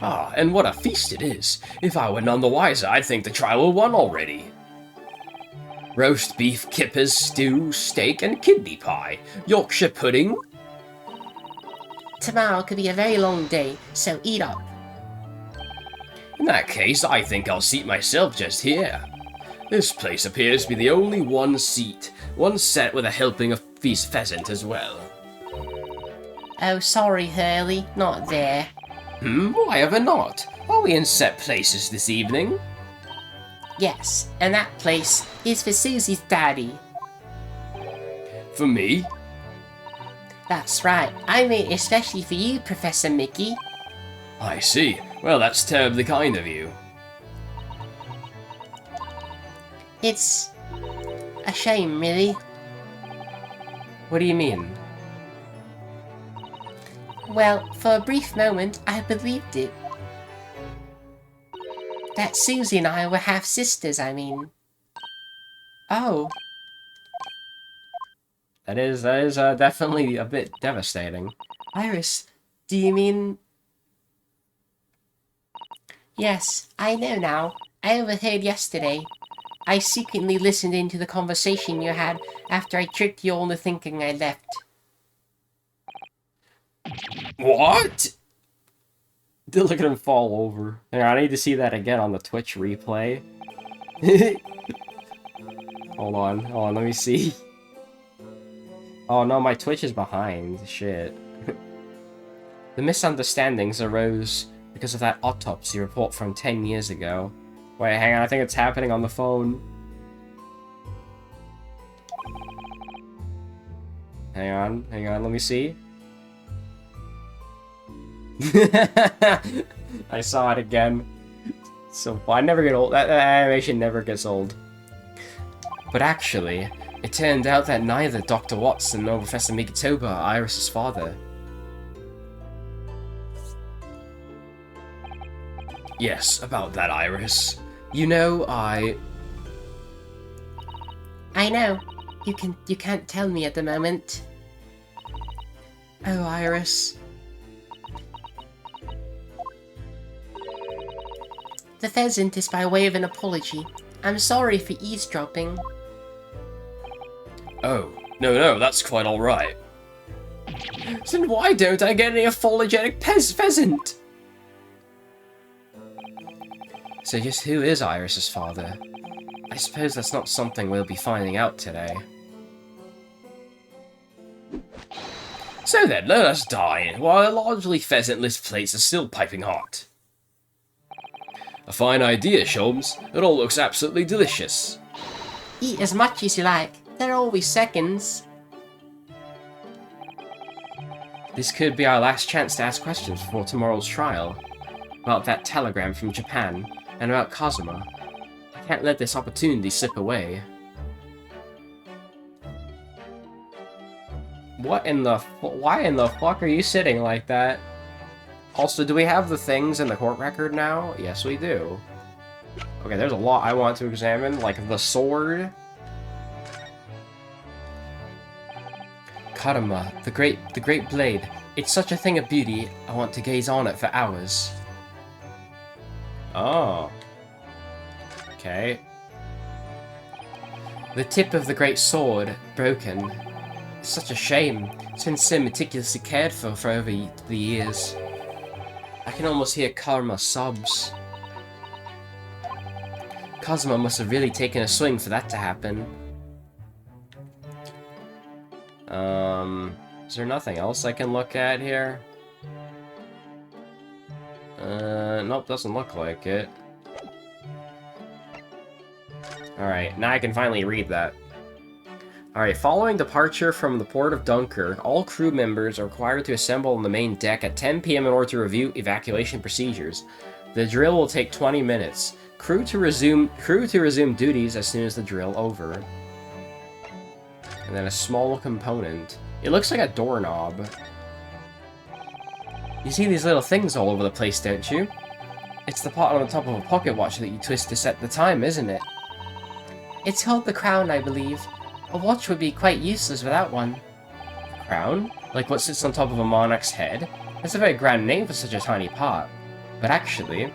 Ah, and what a feast it is. If I were none the wiser, I'd think the trial were won already. Roast beef, kippers, stew, steak, and kidney pie. Yorkshire pudding. Tomorrow could be a very long day, so eat up. In that case, I think I'll seat myself just here. This place appears to be the only one set with a helping of pheasant as well. Oh, sorry, Hurley, not there. Why ever not? Are we in set places this evening? Yes, and that place is for Susie's daddy. For me? That's right, I made it especially for you, Professor Mickey. I see. Well, that's terribly kind of you. It's a shame, really. What do you mean? Well, for a brief moment, I believed it. That Susie and I were half-sisters, I mean. Oh. That is definitely a bit devastating. Iris, do you mean... Yes, I know now. I overheard yesterday. I secretly listened into the conversation you had after I tricked you all into thinking I left. What? Look at him fall over. Hang on, I need to see that again on the Twitch replay. Hold on, let me see. Oh no, my Twitch is behind. Shit. The misunderstandings arose because of that autopsy report from 10 years ago. Wait, hang on, I think it's happening on the phone. Hang on, let me see. I saw it again. So I never get old. That animation never gets old. But actually, it turned out that neither Dr. Watson nor Professor Mikotoba are Iris's father. Yes, about that, Iris. You know, I know. You can't tell me at the moment. Oh, Iris. The pheasant is by way of an apology. I'm sorry for eavesdropping. Oh, no, that's quite alright. Then why don't I get any apologetic pheasant? So just who is Iris's father? I suppose that's not something we'll be finding out today. So then, let us dine, while the largely pheasant-less plates are still piping hot. A fine idea, Sholmes. It all looks absolutely delicious. Eat as much as you like. There are always seconds. This could be our last chance to ask questions before tomorrow's trial. About that telegram from Japan, and about Kazuma. I can't let this opportunity slip away. Why in the fuck are you sitting like that? Also, do we have the things in the court record now? Yes, we do. Okay, there's a lot I want to examine, like the sword. Karma, the great blade. It's such a thing of beauty, I want to gaze on it for hours. Oh. Okay. The tip of the great sword, broken. It's such a shame. It's been so meticulously cared for over the years. I can almost hear Karma sobs. Cosmo must have really taken a swing for that to happen. Is there nothing else I can look at here? Nope, doesn't look like it. Alright, now I can finally read that. Alright, following departure from the port of Dunkirk, all crew members are required to assemble on the main deck at 10 PM in order to review evacuation procedures. The drill will take 20 minutes. Crew to resume duties as soon as the drill over. And then a small component. It looks like a doorknob. You see these little things all over the place, don't you? It's the part on the top of a pocket watch that you twist to set the time, isn't it? It's called the crown, I believe. A watch would be quite useless without one. Crown? Like what sits on top of a monarch's head? That's a very grand name for such a tiny part. But actually...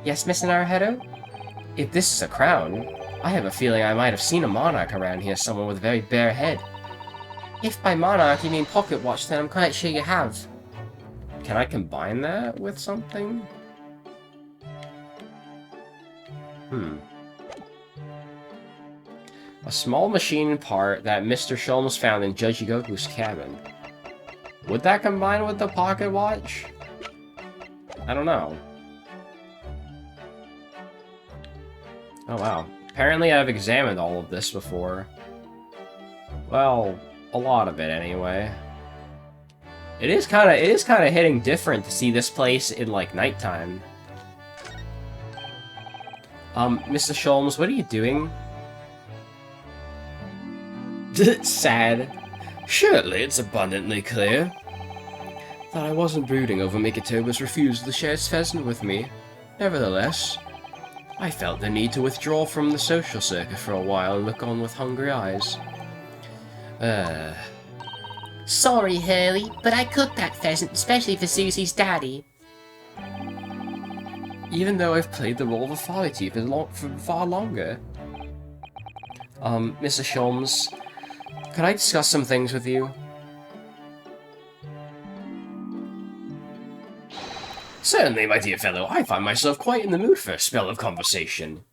Yes, Mr. Naruhodo? If this is a crown, I have a feeling I might have seen a monarch around here, someone with a very bare head. If by monarch you mean pocket watch, then I'm quite sure you have. Can I combine that with something? A small machine part that Mr. Sholmes found in Judge Yigoku's cabin. Would that combine with the pocket watch? I don't know. Oh wow. Apparently I've examined all of this before. Well, a lot of it anyway. It is kind of hitting different to see this place in like nighttime. Mr. Sholmes, what are you doing? Sad. Surely it's abundantly clear that I wasn't brooding over Mikotoba's refusal to share its pheasant with me. Nevertheless, I felt the need to withdraw from the social circuit for a while and look on with hungry eyes. Sorry, Hurley, but I cooked that pheasant especially for Susie's daddy. Even though I've played the role of a folly thief for far longer. Mr. Sholmes, could I discuss some things with you? Certainly, my dear fellow, I find myself quite in the mood for a spell of conversation.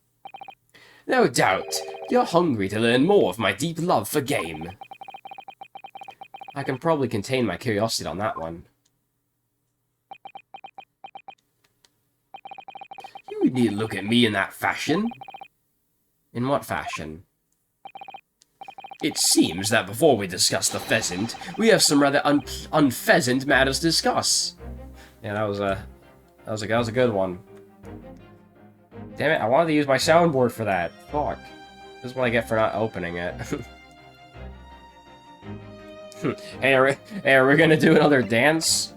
No doubt, you're hungry to learn more of my deep love for game. I can probably contain my curiosity on that one. You need to look at me in that fashion. In what fashion? It seems that before we discuss the pheasant, we have some rather unpheasant matters to discuss. Yeah, that was a good one. Damn it, I wanted to use my soundboard for that. Fuck. This is what I get for not opening it. Hey, are we gonna do another dance?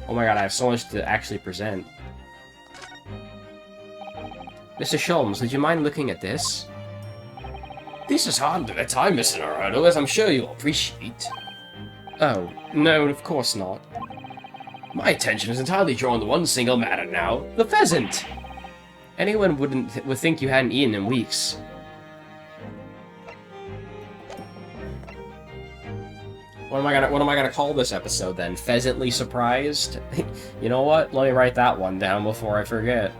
Oh my god, I have so much to actually present. Mr. Sholmes, would you mind looking at this? This is hardly the time, Mr. Naruto, as I'm sure you'll appreciate. Oh, no, of course not. My attention is entirely drawn to one single matter now, the pheasant. Anyone would think you hadn't eaten in weeks. What am I gonna call this episode then? Pheasantly surprised? You know what? Let me write that one down before I forget.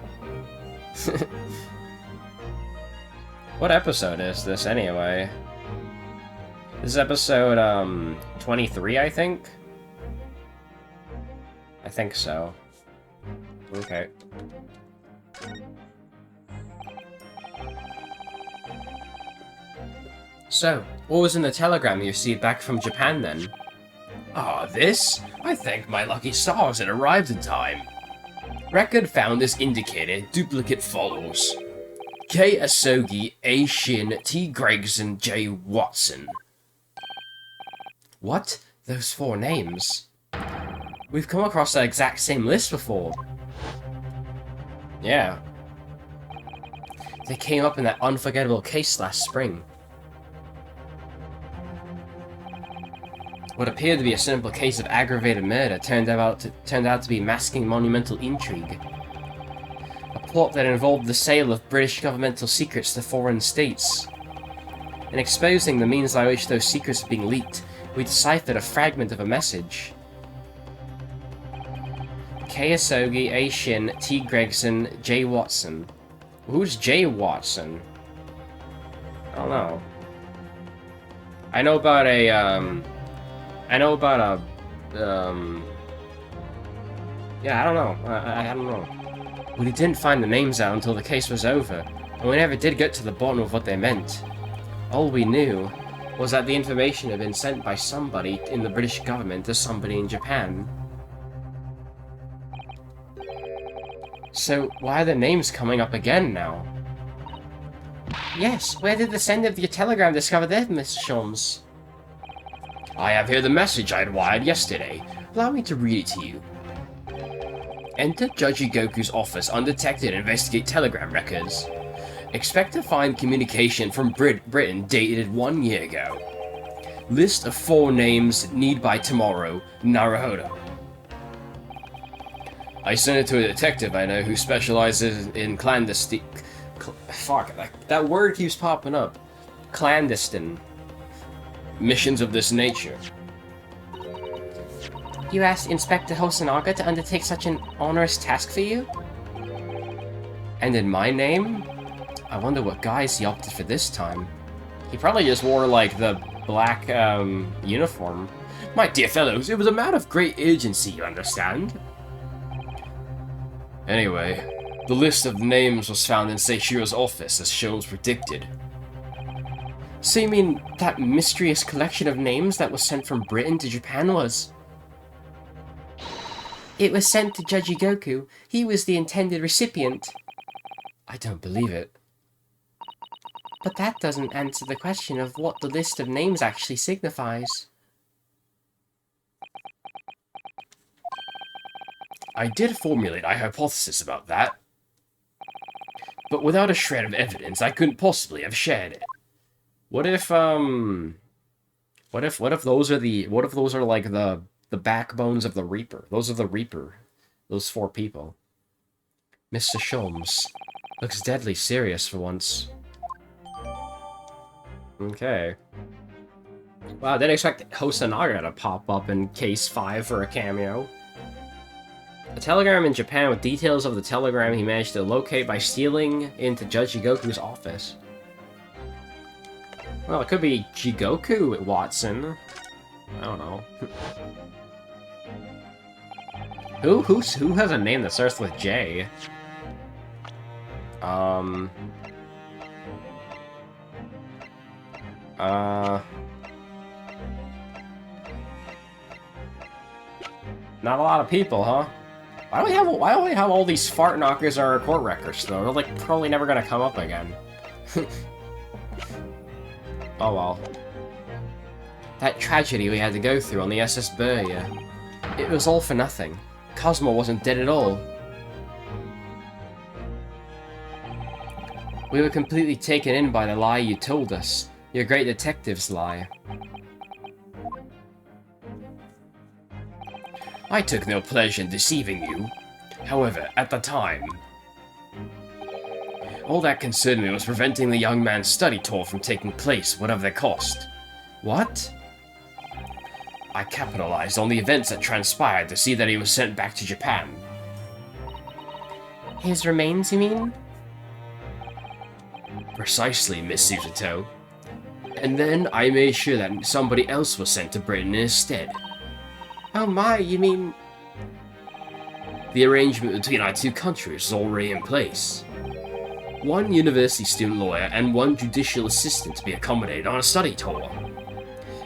What episode is this anyway? This is episode 23, I think. I think so. Okay. So, what was in the telegram you received back from Japan then? Ah, this? I thank my lucky stars it arrived in time. Record found as indicated, duplicate follows. K. Asogi, A. Shin, T. Gregson, J. Watson. What? Those 4 names? We've come across that exact same list before. Yeah. They came up in that unforgettable case last spring. What appeared to be a simple case of aggravated murder turned out to be masking monumental intrigue. A plot that involved the sale of British governmental secrets to foreign states. In exposing the means by which those secrets were being leaked, we deciphered a fragment of a message. K. Asogi, A. Shin, T. Gregson, J. Watson. Who's J. Watson? I don't know. I know about a, yeah, I don't know. I don't know. We didn't find the names out until the case was over, and we never did get to the bottom of what they meant. All we knew was that the information had been sent by somebody in the British government to somebody in Japan. So, why are the names coming up again now? Yes, where did the sender of your telegram discover that, Mr. Sholmes? I have here the message I had wired yesterday. Allow me to read it to you. Enter Judge Goku's office undetected and investigate telegram records. Expect to find communication from Britain dated 1 year ago. List of 4 names need by tomorrow, Naruhodo. I sent it to a detective I know who specializes in clandestine... Fuck, that word keeps popping up. Clandestine. Missions of this nature. You asked Inspector Hosonaga to undertake such an onerous task for you? And in my name? I wonder what guise he opted for this time. He probably just wore, like, the black, uniform. My dear fellows, it was a matter of great urgency, you understand? Anyway, the list of names was found in Seishiro's office, as Sholmes predicted. So you mean that mysterious collection of names that was sent from Britain to Japan was... It was sent to Judge Goku. He was the intended recipient. I don't believe it. But that doesn't answer the question of what the list of names actually signifies. I did formulate a hypothesis about that. But without a shred of evidence, I couldn't possibly have shared it. What if those are like the backbones of the Reaper? Those are the Reaper. Those 4 people. Mr. Sholmes looks deadly serious for once. Okay. Wow, I didn't expect Hosonaga to pop up in Case 5 for a cameo. A telegram in Japan with details of the telegram he managed to locate by stealing into Judge Jigoku's office. Well, it could be Jigoku Watson. I don't know. Who has a name that starts with J? Not a lot of people, huh? Why do we have all these fart knockers on our court records, though? They're, like, probably never gonna come up again. Oh well. That tragedy we had to go through on the SS Burya. It was all for nothing. Cosmo wasn't dead at all. We were completely taken in by the lie you told us. Your great detective's lie. I took no pleasure in deceiving you. However, at the time, all that concerned me was preventing the young man's study tour from taking place, whatever the cost. What? I capitalized on the events that transpired to see that he was sent back to Japan. His remains, you mean? Precisely, Miss Susato. And then I made sure that somebody else was sent to Britain instead. Oh my, you mean... The arrangement between our 2 countries is already in place. 1 university student lawyer and 1 judicial assistant to be accommodated on a study tour.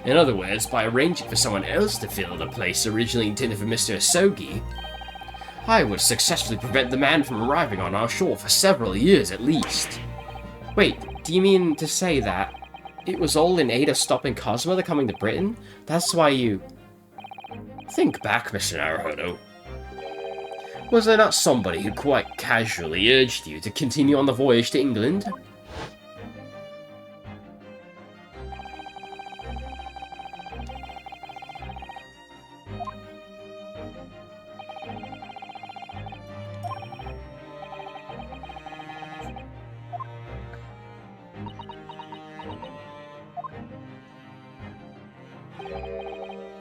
In other words, by arranging for someone else to fill the place originally intended for Mr. Asogi, I would successfully prevent the man from arriving on our shore for several years at least. Wait, do you mean to say that it was all in aid of stopping Cosmo coming to Britain? That's why you... Think back, Mr. Naruhodo. Was there not somebody who quite casually urged you to continue on the voyage to England?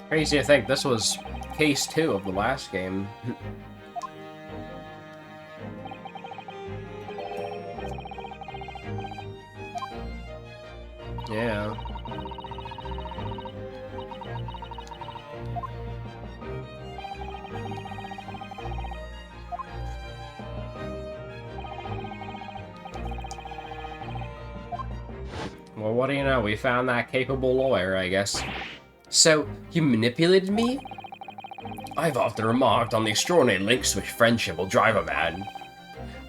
Crazy to think this was case 2 of the last game. Yeah. Well, what do you know? We found that capable lawyer, I guess. So, you manipulated me? I've often remarked on the extraordinary lengths to which friendship will drive a man.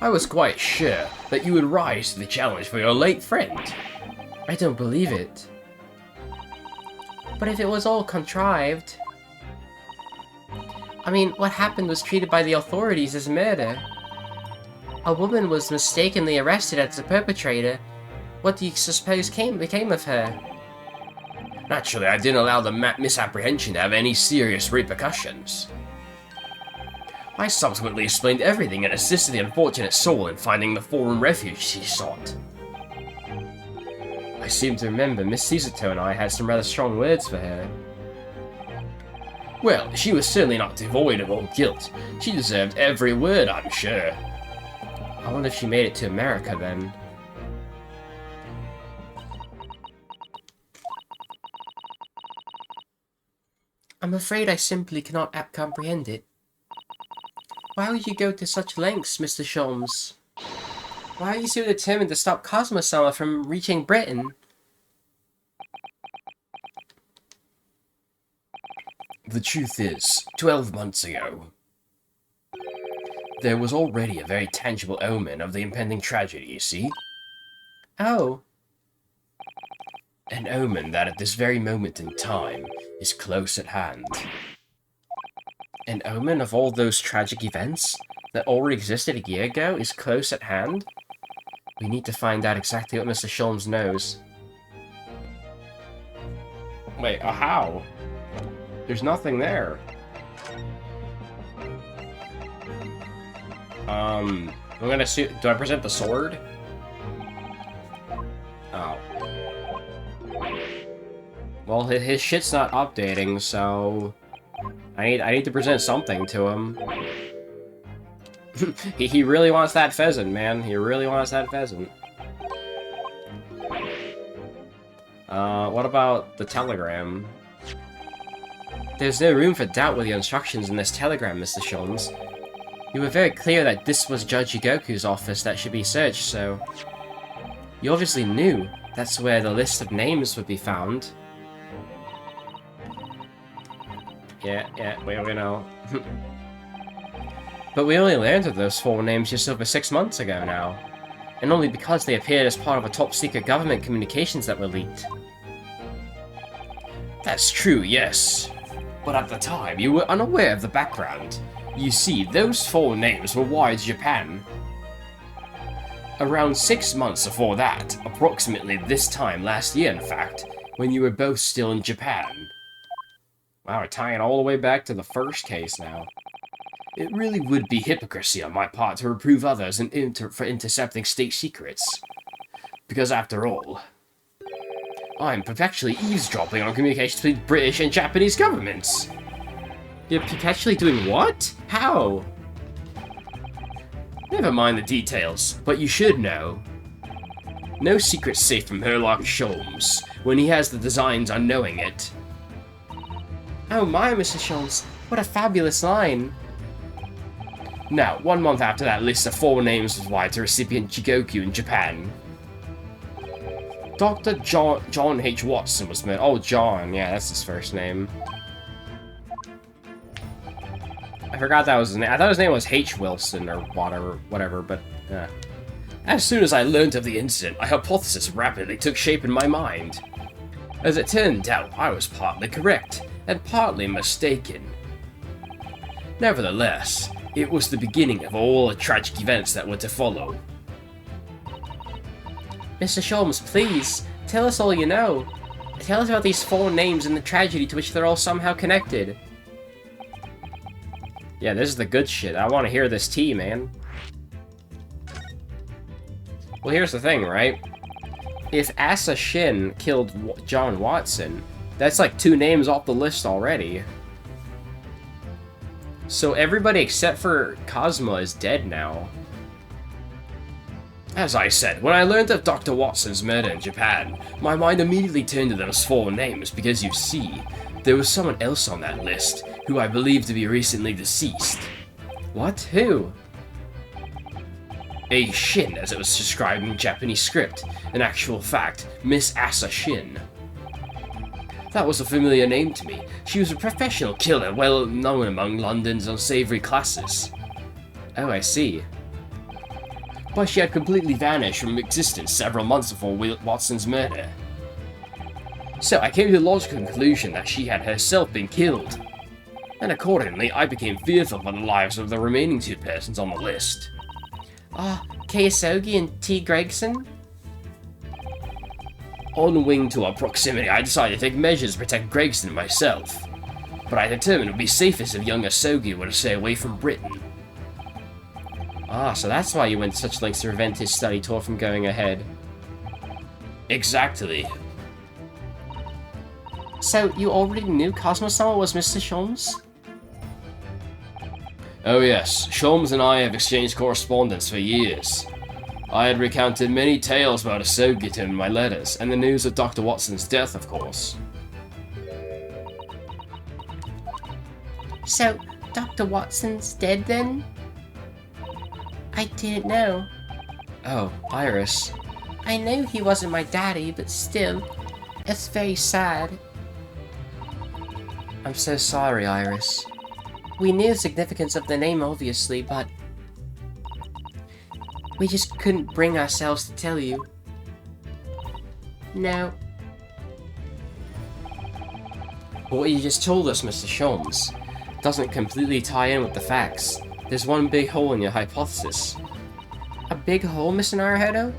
I was quite sure that you would rise to the challenge for your late friend. I don't believe it. But if it was all contrived... I mean, what happened was treated by the authorities as murder. A woman was mistakenly arrested as the perpetrator. What do you suppose became of her? Naturally, I didn't allow the misapprehension to have any serious repercussions. I subsequently explained everything and assisted the unfortunate soul in finding the foreign refuge she sought. I seem to remember Miss Caesarto and I had some rather strong words for her. Well, she was certainly not devoid of all guilt. She deserved every word, I'm sure. I wonder if she made it to America then. I'm afraid I simply cannot comprehend it. Why would you go to such lengths, Mr. Sholmes? Why are you so determined to stop Cosmosummer from reaching Britain? The truth is, 12 months ago, there was already a very tangible omen of the impending tragedy, you see? Oh. An omen that at this very moment in time is close at hand. An omen of all those tragic events that already existed a year ago is close at hand? We need to find out exactly what Mr. Sholmes knows. Wait, how? There's nothing there. I'm gonna see. Do I present the sword? Oh. Well, his shit's not updating, so I need to present something to him. he really wants that pheasant, man. He really wants that pheasant. What about the telegram? There's no room for doubt with the instructions in this telegram, Mr. Sholmes. You were very clear that this was Judge Yigoku's office that should be searched, so... You obviously knew that's where the list of names would be found. Yeah, we know. But we only learned of those 4 names just over 6 months ago now. And only because they appeared as part of a top-secret government communications that were leaked. That's true, yes. But at the time, you were unaware of the background. You see, those 4 names were wired to Japan. Around 6 months before that, approximately this time last year in fact, when you were both still in Japan. Wow, we're tying it all the way back to the first case now. It really would be hypocrisy on my part to reprove others for intercepting state secrets. Because after all, I'm perpetually eavesdropping on communications between British and Japanese governments. You're perpetually doing what? How? Never mind the details, but you should know. No secret's safe from Herlock Sholmes, when he has the designs on knowing it. Oh my, Mr. Sholmes, what a fabulous line. Now, 1 month after that list of 4 names was wired to recipient Jigoku in Japan. Dr. John H. Watson was made. Oh, John, yeah, that's his first name. I forgot that was his name. I thought his name was H. Wilson or whatever, but yeah. As soon as I learned of the incident, a hypothesis rapidly took shape in my mind. As it turned out, I was partly correct, and partly mistaken. Nevertheless, it was the beginning of all the tragic events that were to follow. Mr. Sholmes, please, tell us all you know. Tell us about these 4 names and the tragedy to which they're all somehow connected. Yeah, this is the good shit. I want to hear this tea, man. Well, here's the thing, right? If Asa Shin killed John Watson, that's like 2 names off the list already. So everybody except for Cosmo is dead now. As I said, when I learned of Dr. Watson's murder in Japan, my mind immediately turned to those four names because, you see, there was someone else on that list who I believe to be recently deceased. What? Who? A Shin, as it was described in Japanese script. In actual fact, Miss Asa Shin. That was a familiar name to me. She was a professional killer, well known among London's unsavory classes. Oh, I see. But she had completely vanished from existence several months before Watson's murder. So I came to the logical conclusion that she had herself been killed. And accordingly, I became fearful for the lives of the remaining two persons on the list. Keisogi and T. Gregson? On wing to our proximity, I decided to take measures to protect Gregson and myself. But I determined it would be safest if young Asogi were to stay away from Britain. So that's why you went to such lengths to prevent his study tour from going ahead. Exactly. So, you already knew Cosmo-sama was Mr. Sholmes? Oh yes, Sholmes and I have exchanged correspondence for years. I had recounted many tales about Asogi to him in my letters, and the news of Dr. Watson's death, of course. So, Dr. Watson's dead then? I didn't know. Oh, Iris. I know he wasn't my daddy, but still, it's very sad. I'm so sorry, Iris. We knew the significance of the name, obviously, but we just couldn't bring ourselves to tell you. No. But what you just told us, Mr. Sholmes, doesn't completely tie in with the facts. There's one big hole in your hypothesis. A big hole, Mr. Naruhodo?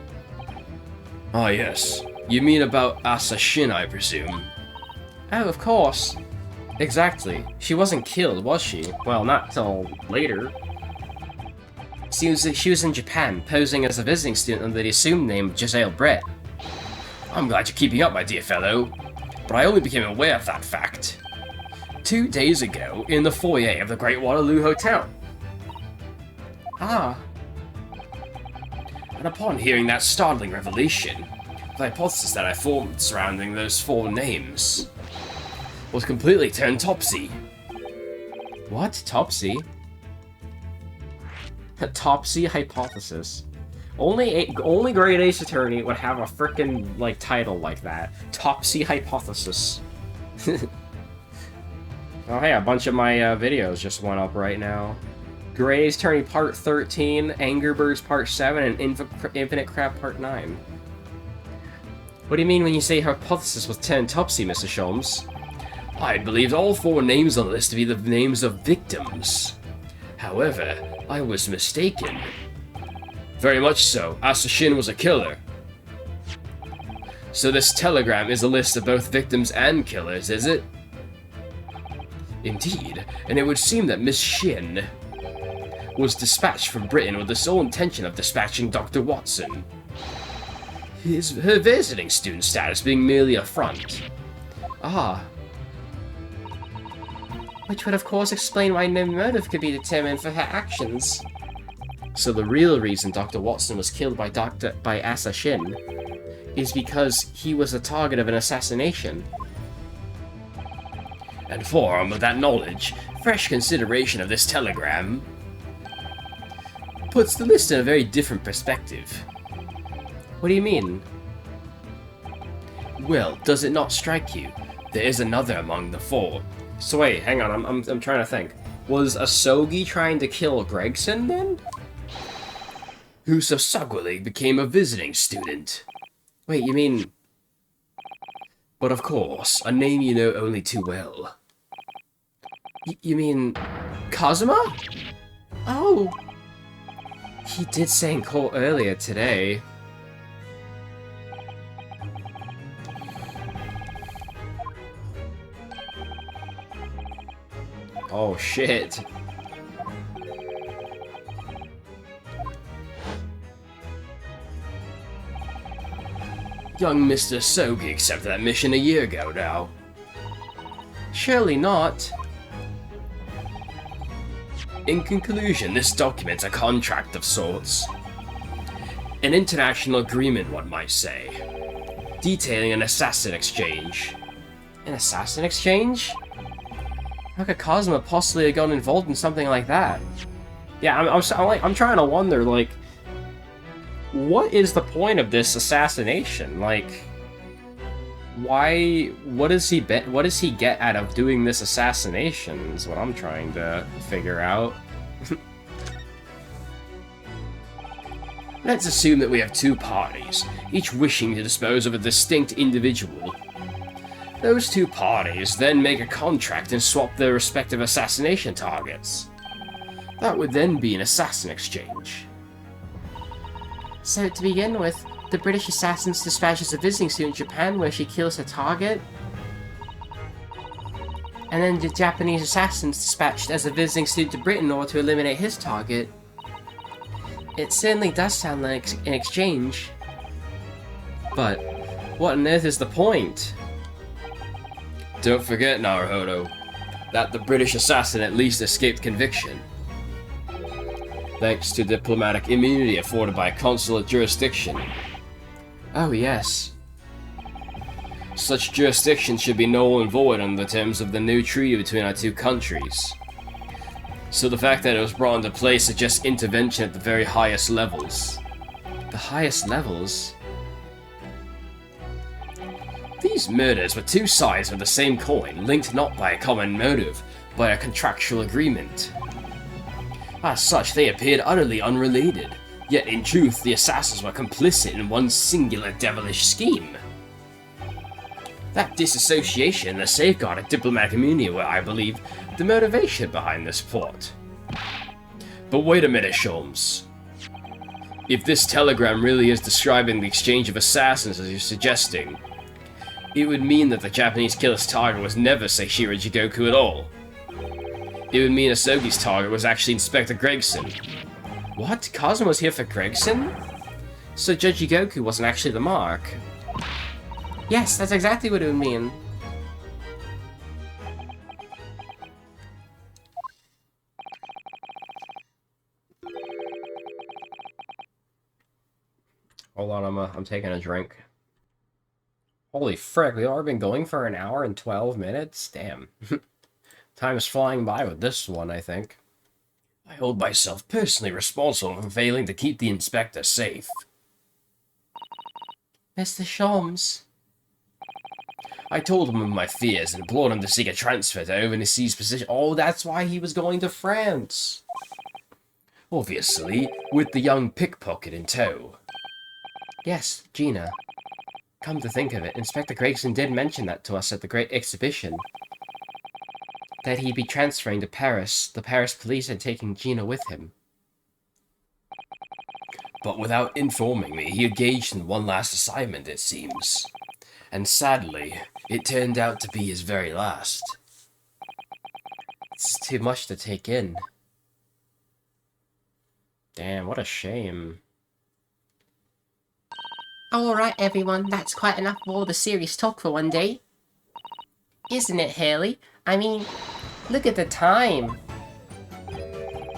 Ah yes. You mean about Asa Shin, I presume? Oh, of course. Exactly. She wasn't killed, was she? Well, not till later. Seems that she was in Japan, posing as a visiting student under the assumed name of Giselle Brett. I'm glad you're keeping up, my dear fellow. But I only became aware of that fact 2 days ago in the foyer of the Great Waterloo Hotel. Ah. And upon hearing that startling revelation, the hypothesis that I formed surrounding those four names was completely turned topsy. What? Topsy? A Topsy hypothesis. Only Great Ace Attorney would have a frickin' like title like that. Topsy hypothesis. Oh hey, a bunch of my videos just went up right now. Great Ace Attorney Part 13, Anger Birds Part 7, and Infinite Crap Part 9. What do you mean when you say hypothesis was turned topsy, Mr. Sholmes? I had believed all four names on the list to be the names of victims. However, I was mistaken. Very much so, Asa Shin was a killer. So this telegram is a list of both victims and killers, is it? Indeed, and it would seem that Miss Shin was dispatched from Britain with the sole intention of dispatching Dr. Watson. Her visiting student status being merely a front. Ah. Which would of course explain why no motive could be determined for her actions. So the real reason Dr. Watson was killed by Asa Shin is because he was the target of an assassination. And formed with that knowledge, fresh consideration of this telegram puts the list in a very different perspective. What do you mean? Well, does it not strike you? There is another among the four. So wait, hang on, I'm trying to think. Was Asogi trying to kill Gregson then? Who subsequently became a visiting student. Wait, you mean... But of course, a name you know only too well. You mean... Kazuma? Oh! He did say in court earlier today. Oh shit. Young Mr. Sogi accepted that mission a year ago now. Surely not. In conclusion, this document's a contract of sorts. An international agreement, one might say, detailing an assassin exchange. An assassin exchange? How could Cosmo possibly have gotten involved in something like that? Yeah, I'm trying to wonder, like, what is the point of this assassination? Like, why? What does he get out of doing this assassination? Is what I'm trying to figure out. Let's assume that we have two parties, each wishing to dispose of a distinct individual. Those two parties then make a contract and swap their respective assassination targets. That would then be an assassin exchange. So, to begin with, the British assassin dispatches a visiting student in Japan where she kills her target. And then the Japanese assassin's dispatched as a visiting student to Britain in order to eliminate his target. It certainly does sound like an exchange. But what on earth is the point? Don't forget, Naruhodo, that the British assassin at least escaped conviction, thanks to diplomatic immunity afforded by consulate jurisdiction. Oh, yes. Such jurisdiction should be null and void under the terms of the new treaty between our two countries. So the fact that it was brought into play suggests intervention at the very highest levels. The highest levels? These murders were two sides of the same coin, linked not by a common motive, but a contractual agreement. As such, they appeared utterly unrelated, yet in truth the assassins were complicit in one singular devilish scheme. That disassociation and the safeguard of diplomatic immunity were, I believe, the motivation behind this plot. But wait a minute, Sholmes. If this telegram really is describing the exchange of assassins as you're suggesting, it would mean that the Japanese killer's target was never Seishiro Jigoku at all. It would mean Asogi's target was actually Inspector Gregson. What? Cosmo was here for Gregson? So Judge Jigoku wasn't actually the mark? Yes, that's exactly what it would mean. Hold on, I'm taking a drink. Holy frick, we've already been going for an hour and 12 minutes? Damn. Time is flying by with this one, I think. I hold myself personally responsible for failing to keep the inspector safe. Mr. Sholmes. I told him of my fears and implored him to seek a transfer to overseas position. Oh, that's why he was going to France. Obviously, with the young pickpocket in tow. Yes, Gina. Come to think of it, Inspector Gregson did mention that to us at the Great Exhibition. That he'd be transferring to Paris, the Paris police, and taking Gina with him. But without informing me, he engaged in one last assignment, it seems. And sadly, it turned out to be his very last. It's too much to take in. Damn, what a shame. Alright everyone, that's quite enough of all the serious talk for one day. Isn't it, Haley? I mean, look at the time.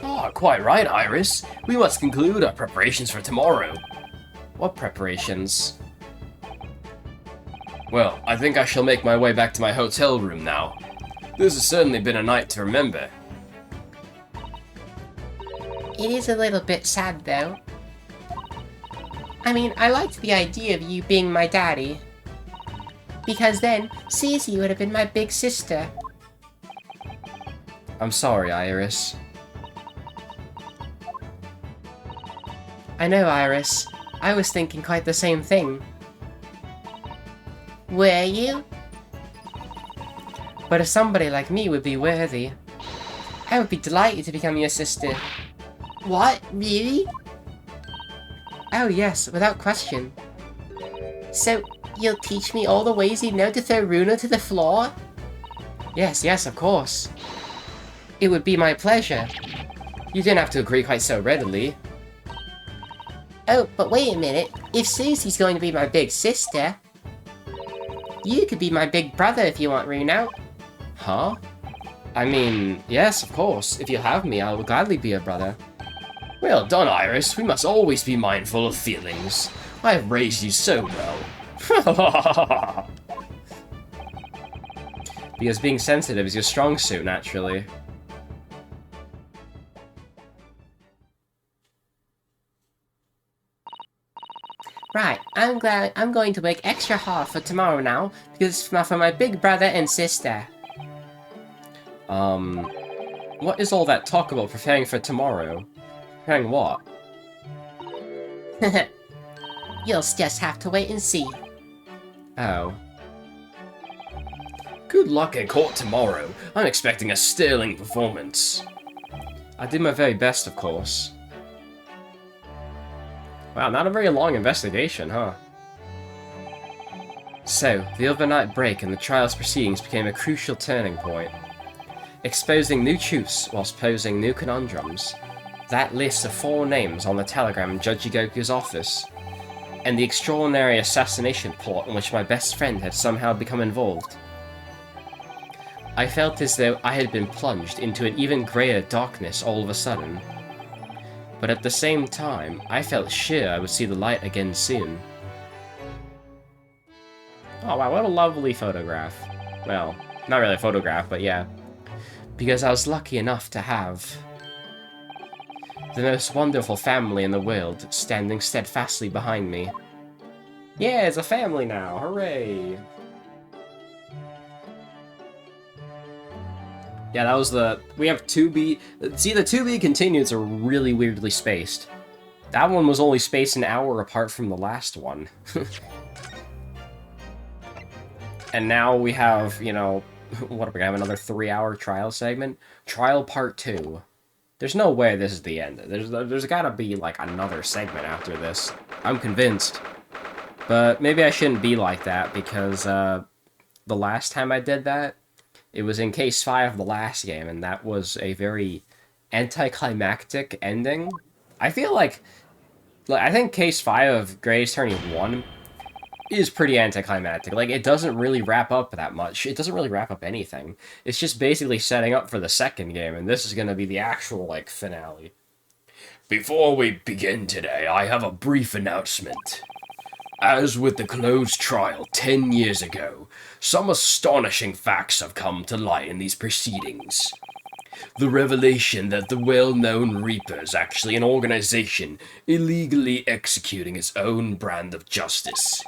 Ah, quite right, Iris. We must conclude our preparations for tomorrow. What preparations? Well, I think I shall make my way back to my hotel room now. This has certainly been a night to remember. It is a little bit sad, though. I mean, I liked the idea of you being my daddy. Because then, Susie would have been my big sister. I'm sorry, Iris. I know, Iris. I was thinking quite the same thing. Were you? But if somebody like me would be worthy, I would be delighted to become your sister. What? Really? Oh yes, without question. So, you'll teach me all the ways you know to throw Runa to the floor? Yes, of course. It would be my pleasure. You didn't have to agree quite so readily. Oh, but wait a minute. If Susie's going to be my big sister, you could be my big brother if you want, Runa. Huh? I mean, yes, of course. If you have me, I will gladly be a brother. Well done, Iris. We must always be mindful of feelings. I have raised you so well. Because being sensitive is your strong suit, naturally. Right, I'm going to work extra hard for tomorrow now, because it's for my big brother and sister. What is all that talk about preparing for tomorrow? Preparing what? You'll just have to wait and see. Oh. Good luck at court tomorrow. I'm expecting a sterling performance. I did my very best, of course. Wow, not a very long investigation, huh? So, the overnight break in the trial's proceedings became a crucial turning point. Exposing new truths whilst posing new conundrums. That list of 4 names on the telegram in Judge Igoku's office. And the extraordinary assassination plot in which my best friend had somehow become involved. I felt as though I had been plunged into an even greater darkness all of a sudden. But at the same time, I felt sure I would see the light again soon. Oh wow, what a lovely photograph. Well, not really a photograph, but yeah. Because I was lucky enough to have the most wonderful family in the world standing steadfastly behind me. Yeah, it's a family now, hooray! Yeah, that was we have 2B... See, the 2B continues are really weirdly spaced. That one was only spaced an hour apart from the last one. And now we have, you know... What are we gonna have, another 3-hour trial segment? Trial Part 2. There's no way this is the end. There's gotta be, like, another segment after this. I'm convinced. But maybe I shouldn't be like that, because, the last time I did that, it was in Case 5 of the last game, and that was a very anticlimactic ending. I feel like I think Case 5 of Greatest Attorney 1 is pretty anticlimactic. Like, it doesn't really wrap up that much. It doesn't really wrap up anything. It's just basically setting up for the second game, and this is going to be the actual, like, finale. Before we begin today, I have a brief announcement. As with the closed trial 10 years ago, some astonishing facts have come to light in these proceedings. The revelation that the well-known Reaper is actually an organization illegally executing its own brand of justice.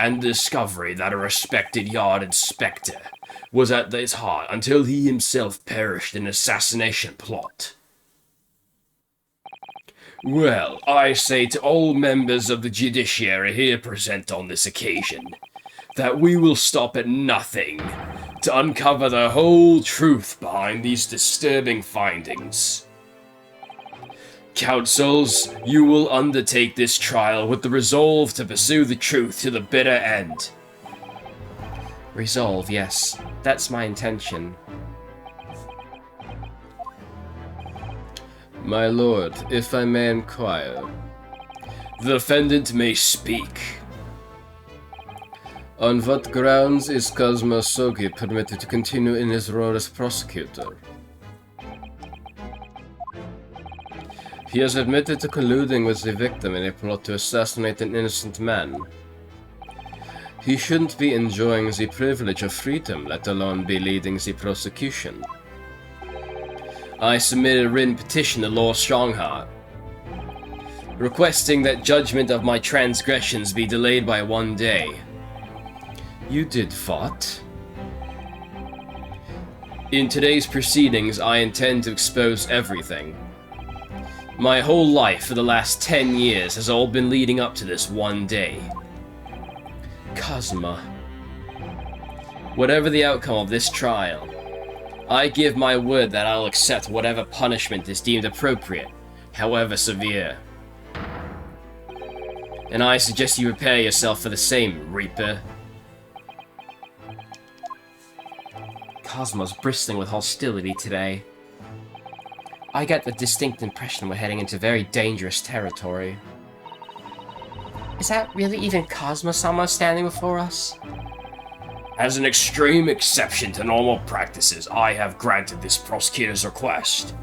And the discovery that a respected yard inspector was at its heart until he himself perished in an assassination plot. Well, I say to all members of the judiciary here present on this occasion, that we will stop at nothing to uncover the whole truth behind these disturbing findings. Counsels, you will undertake this trial with the resolve to pursue the truth to the bitter end. Resolve, yes. That's my intention. My lord, if I may inquire. The defendant may speak. On what grounds is Kazuma Sogi permitted to continue in his role as prosecutor? He has admitted to colluding with the victim in a plot to assassinate an innocent man. He shouldn't be enjoying the privilege of freedom, let alone be leading the prosecution. I submitted a written petition to Lord Strongheart, requesting that judgment of my transgressions be delayed by 1 day. You did what? In today's proceedings, I intend to expose everything. My whole life for the last 10 years has all been leading up to this 1 day. Kazuma. Whatever the outcome of this trial, I give my word that I'll accept whatever punishment is deemed appropriate, however severe. And I suggest you prepare yourself for the same, Reaper. Cosmo's bristling with hostility today. I get the distinct impression we're heading into very dangerous territory. Is that really even Cosmo-sama standing before us? As an extreme exception to normal practices, I have granted this prosecutor's request.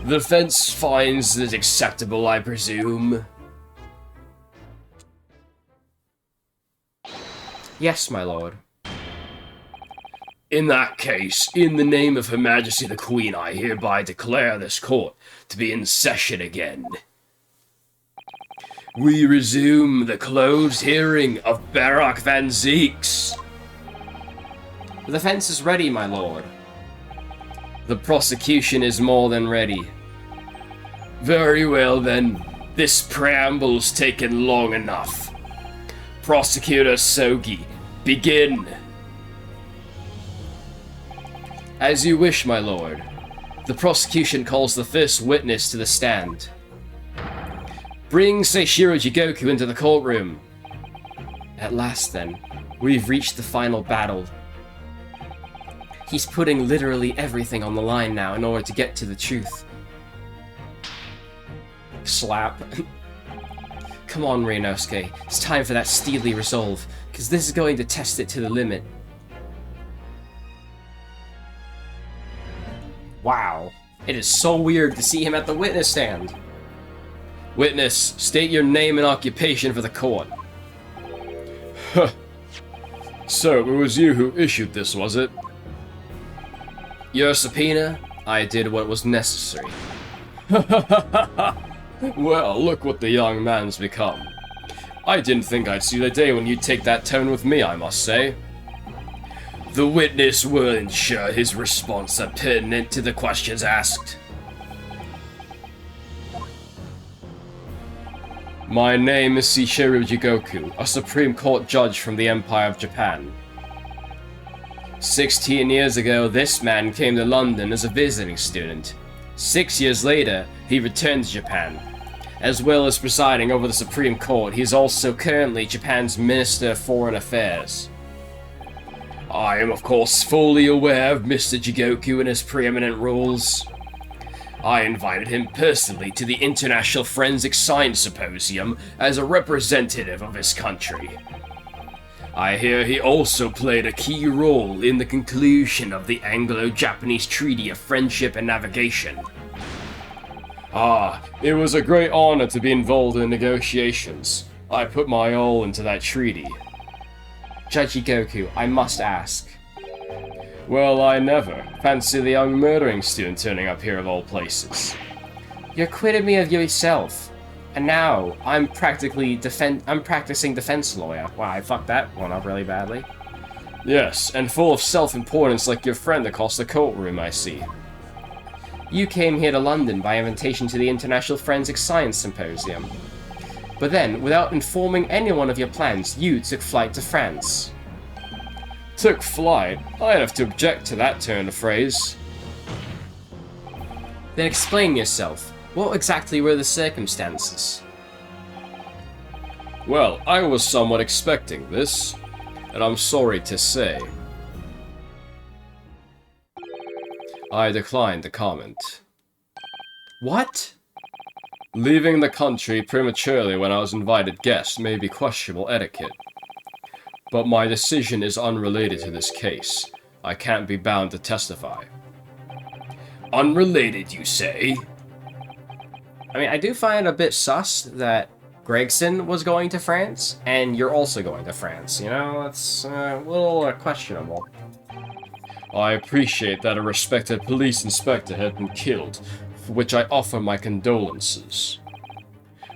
The defense finds it acceptable, I presume. Yes, my lord. In that case, in the name of Her Majesty the Queen, I hereby declare this court to be in session again. We resume the closed hearing of Barak Van Zeeks. The defense is ready, my lord. The prosecution is more than ready. Very well then, this preamble's taken long enough. Prosecutor Sogi, begin. As you wish, my lord. The prosecution calls the first witness to the stand. Bring Seishiro Jigoku into the courtroom. At last, then, we've reached the final battle. He's putting literally everything on the line now in order to get to the truth. Slap. Come on, Reinosuke. It's time for that steely resolve, because this is going to test it to the limit. Wow. It is so weird to see him at the witness stand. Witness, state your name and occupation for the court. So, it was you who issued this, was it? Your subpoena? I did what was necessary. Well, look what the young man's become. I didn't think I'd see the day when you'd take that tone with me, I must say. The witness will ensure his response are pertinent to the questions asked. My name is Seishiro Jigoku, a Supreme Court judge from the Empire of Japan. 16 years ago, this man came to London as a visiting student. 6 years later, he returned to Japan. As well as presiding over the Supreme Court, he is also currently Japan's Minister of Foreign Affairs. I am of course fully aware of Mr. Jigoku and his preeminent roles. I invited him personally to the International Forensic Science Symposium as a representative of his country. I hear he also played a key role in the conclusion of the Anglo-Japanese Treaty of Friendship and Navigation. It was a great honor to be involved in the negotiations. I put my all into that treaty. Judge Jigoku, I must ask. Well, I never. Fancy the young murdering student turning up here of all places. You acquitted me of yourself. And now, I'm practicing defense lawyer. Wow, I fucked that one up really badly. Yes, and full of self-importance like your friend across the courtroom, I see. You came here to London by invitation to the International Forensic Science Symposium. But then, without informing anyone of your plans, you took flight to France. Took flight? I'd have to object to that turn of phrase. Then explain yourself. What exactly were the circumstances? Well, I was somewhat expecting this, and I'm sorry to say. I declined to comment. What? Leaving the country prematurely when I was invited guest may be questionable etiquette. But my decision is unrelated to this case. I can't be bound to testify. Unrelated, you say? I mean, I do find it a bit sus that Gregson was going to France, and you're also going to France, you know? It's a little questionable. I appreciate that a respected police inspector had been killed, for which I offer my condolences.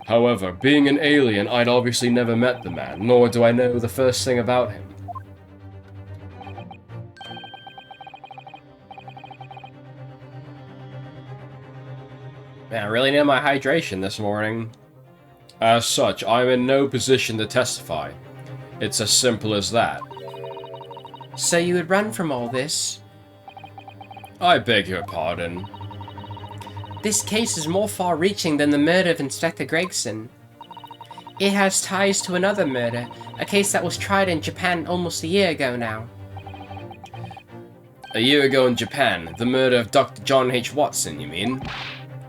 However, being an alien, I'd obviously never met the man, nor do I know the first thing about him. Man, I really need my hydration this morning. As such, I'm in no position to testify. It's as simple as that. So you would run from all this? I beg your pardon. This case is more far-reaching than the murder of Inspector Gregson. It has ties to another murder, a case that was tried in Japan almost a year ago now. A year ago in Japan, the murder of Dr. John H. Watson, you mean?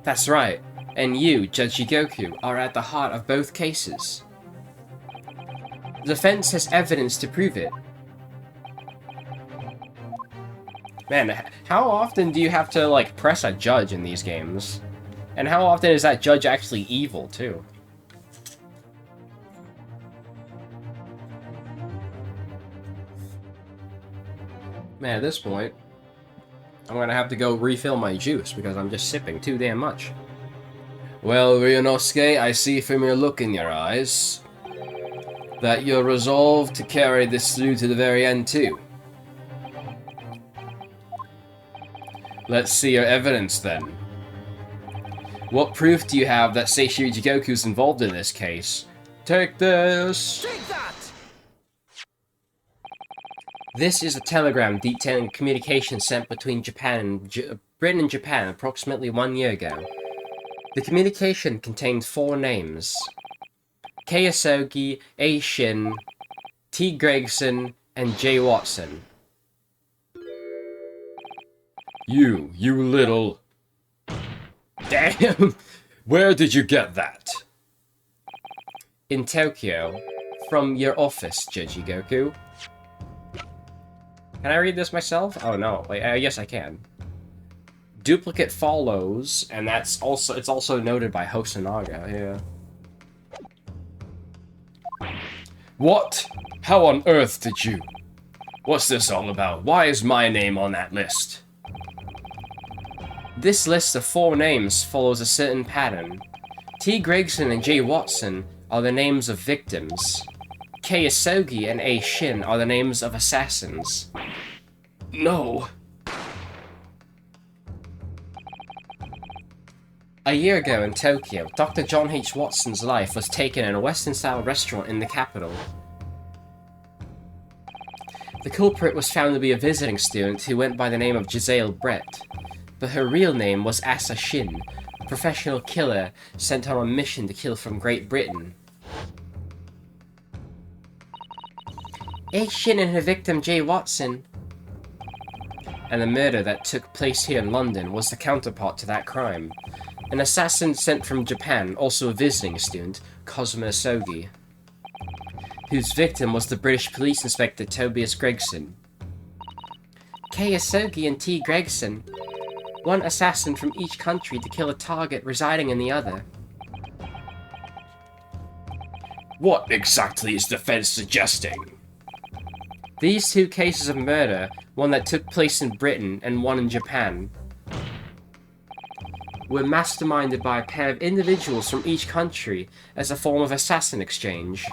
That's right, and you, Judge Jigoku, are at the heart of both cases. The defense has evidence to prove it. Man, how often do you have to, like, press a judge in these games? And how often is that judge actually evil, too? Man, at this point, I'm gonna have to go refill my juice because I'm just sipping too damn much. Well, Ryunosuke, I see from your look in your eyes that you're resolved to carry this through to the very end, too. Let's see your evidence, then. What proof do you have that Seishiro Jigoku's involved in this case? Take this! Take that! This is a telegram detailing communication sent between Britain and Japan approximately 1 year ago. The communication contained 4 names: Keisogi, A. Shin, T. Gregson, and J. Watson. You little... Damn! Where did you get that? In Tokyo, from your office, Judge Goku. Can I read this myself? Oh no, wait, yes I can. Duplicate follows, and it's also noted by Hosonaga, yeah. What? How on earth did you... What's this all about? Why is my name on that list? This list of 4 names follows a certain pattern. T. Gregson and J. Watson are the names of victims. Keisogi and A. Shin are the names of assassins. No. A year ago in Tokyo, Dr. John H. Watson's life was taken in a Western-style restaurant in the capital. The culprit was found to be a visiting student who went by the name of Giselle Brett, but her real name was Asa Shin, a professional killer sent on a mission to kill from Great Britain. A. Shin and her victim J. Watson, and the murder that took place here in London was the counterpart to that crime. An assassin sent from Japan, also a visiting student, Cosmo Sogi, whose victim was the British police inspector Tobias Gregson. Keisogi and T. Gregson, one assassin from each country to kill a target residing in the other. What exactly is the Fed suggesting? These 2 cases of murder, one that took place in Britain and one in Japan, were masterminded by a pair of individuals from each country as a form of assassin exchange.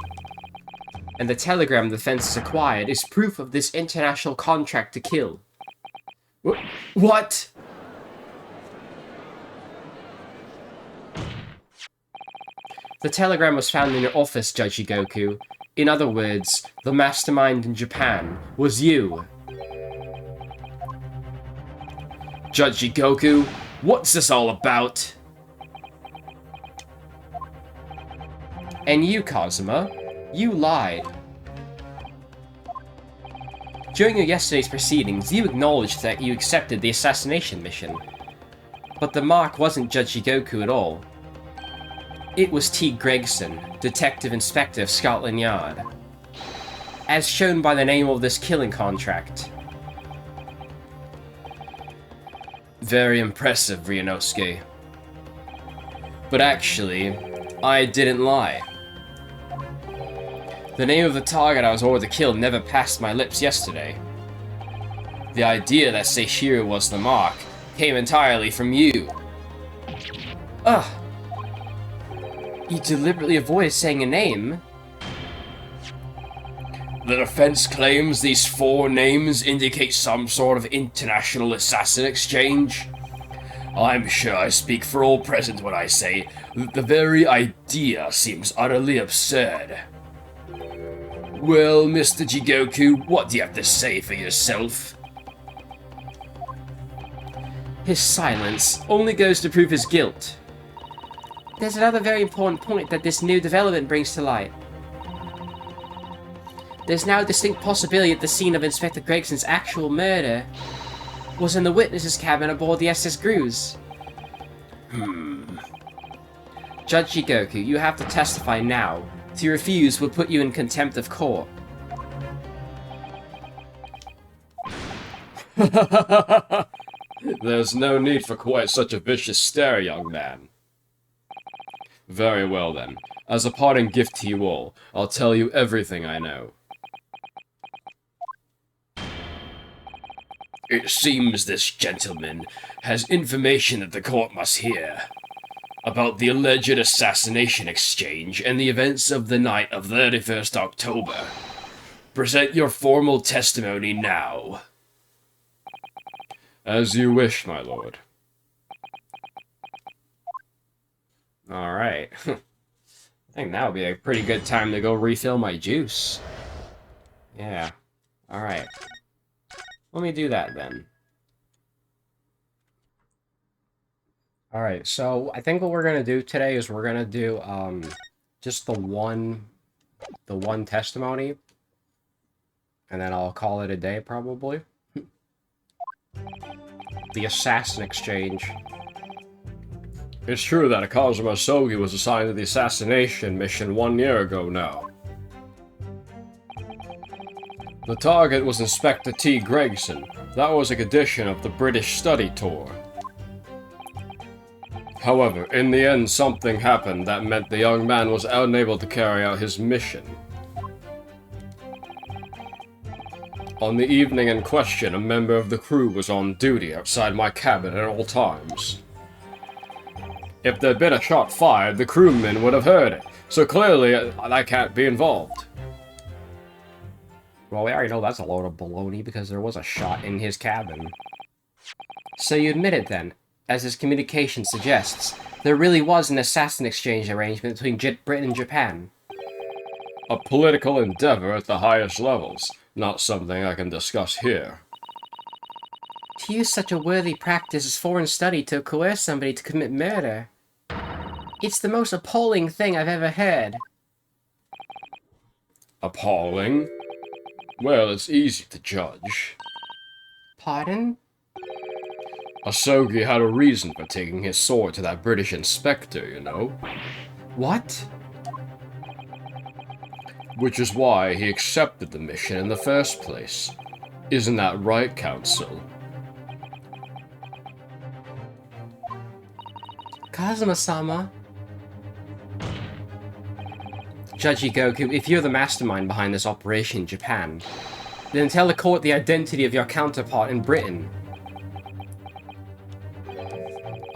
And the telegram the defense has acquired is proof of this international contract to kill. What? The telegram was found in your office, Judge Goku. In other words, the mastermind in Japan was you. Judge Goku, what's this all about? And you, Kazuma, you lied. During your yesterday's proceedings, you acknowledged that you accepted the assassination mission. But the mark wasn't Judge Goku at all. It was T. Gregson, Detective Inspector of Scotland Yard, as shown by the name of this killing contract. Very impressive, Ryunosuke. But actually, I didn't lie. The name of the target I was ordered to kill never passed my lips yesterday. The idea that Seishiro was the mark came entirely from you. Ugh. You deliberately avoided saying a name. The defense claims these 4 names indicate some sort of international assassin exchange. I'm sure I speak for all present when I say that the very idea seems utterly absurd. Well, Mr. Jigoku, what do you have to say for yourself? His silence only goes to prove his guilt. There's another very important point that this new development brings to light. There's now a distinct possibility that the scene of Inspector Gregson's actual murder was in the witness's cabin aboard the SS Gruz. Judge Jigoku, you have to testify now. To refuse will put you in contempt of court. There's no need for quite such a vicious stare, young man. Very well then. As a parting gift to you all, I'll tell you everything I know. It seems this gentleman has information that the court must hear about the alleged assassination exchange and the events of the night of 31st October. Present your formal testimony now. As you wish, my lord. Alright. I think that would be a pretty good time to go refill my juice. Yeah. Alright. Let me do that then. Alright, so I think what we're gonna do today is we're gonna do just the one testimony. And then I'll call it a day probably. The assassin exchange. It's true that Kazuma Sogi was assigned to the assassination mission 1 year ago now. The target was Inspector T. Gregson. That was a condition of the British study tour. However, in the end something happened that meant the young man was unable to carry out his mission. On the evening in question, a member of the crew was on duty outside my cabin at all times. If there'd been a shot fired, the crewmen would have heard it, so clearly I can't be involved. Well, we already know that's a load of baloney because there was a shot in his cabin. So you admit it then, as his communication suggests, there really was an assassin exchange arrangement between Britain and Japan. A political endeavor at the highest levels, not something I can discuss here. To use such a worthy practice as foreign study to coerce somebody to commit murder. It's the most appalling thing I've ever heard. Appalling? Well, it's easy to judge. Pardon? Asogi had a reason for taking his sword to that British inspector, you know? What? Which is why he accepted the mission in the first place. Isn't that right, Counsel? Kazuma-sama? Judge Goku, if you're the mastermind behind this operation in Japan, then tell the court the identity of your counterpart in Britain.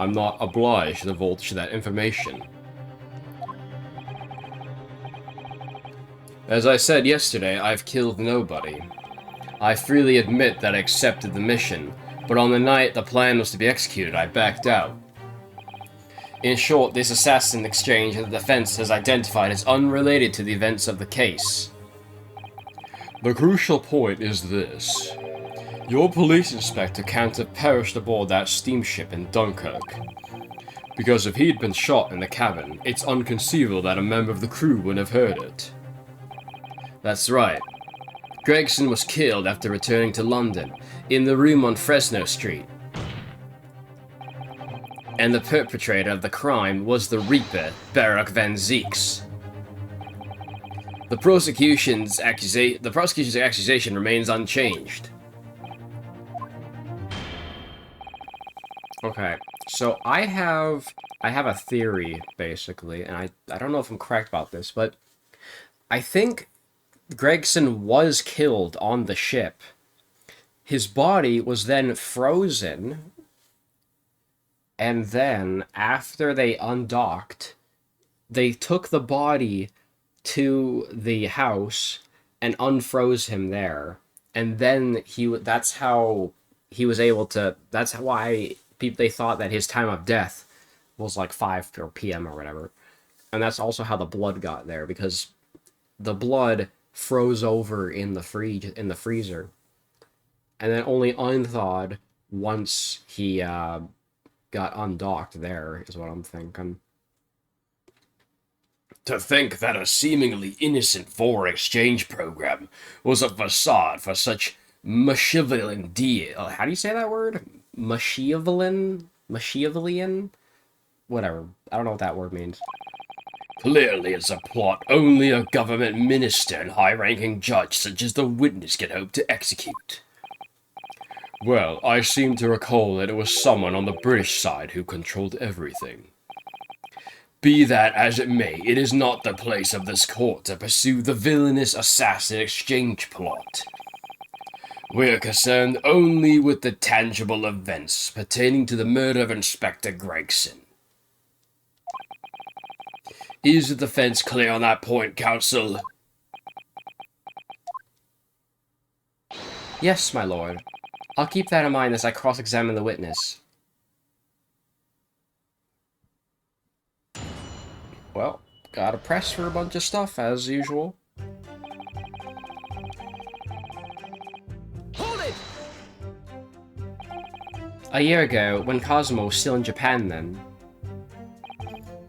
I'm not obliged to divulge that information. As I said yesterday, I've killed nobody. I freely admit that I accepted the mission, but on the night the plan was to be executed, I backed out. In short, this assassin exchange the defense has identified as unrelated to the events of the case. The crucial point is this. Your police inspector can't have perished aboard that steamship in Dunkirk. Because if he'd been shot in the cabin, it's inconceivable that a member of the crew would have heard it. That's right. Gregson was killed after returning to London, in the room on Fresno Street. And the perpetrator of the crime was the Reaper, Barak Van Zeeks. The prosecution's accusation remains unchanged. Okay, so I have a theory, basically, and I don't know if I'm correct about this, but I think Gregson was killed on the ship. His body was then frozen, and then, after they undocked, they took the body to the house and unfroze him there. And then that's how he was able to, that's why they thought that his time of death was like 5 p.m. or whatever. And that's also how the blood got there, because the blood froze over in the freezer. And then only unthawed once he got undocked there, is what I'm thinking. To think that a seemingly innocent foreign exchange program was a facade for such Machiavellian deal. How do you say that word? Machiavellian? Whatever. I don't know what that word means. Clearly it's a plot only a government minister and high-ranking judge such as the witness can hope to execute. Well, I seem to recall that it was someone on the British side who controlled everything. Be that as it may, it is not the place of this court to pursue the villainous assassin exchange plot. We are concerned only with the tangible events pertaining to the murder of Inspector Gregson. Is the defense clear on that point, Counsel? Yes, my lord. I'll keep that in mind as I cross-examine the witness. Well, gotta press for a bunch of stuff, as usual. Hold it! A year ago, when Cosmo was still in Japan then.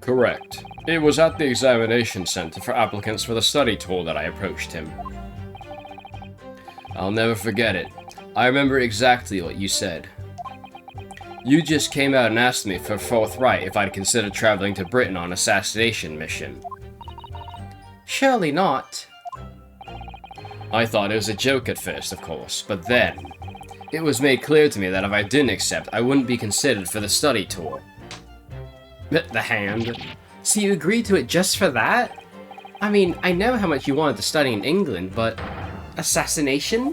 Correct. It was at the examination center for applicants for the study tour that I approached him. I'll never forget it. I remember exactly what you said. You just came out and asked me for forthright if I'd consider traveling to Britain on an assassination mission. Surely not. I thought it was a joke at first, of course, but then it was made clear to me that if I didn't accept, I wouldn't be considered for the study tour. The hand. So you agreed to it just for that? I mean, I know how much you wanted to study in England, but... assassination?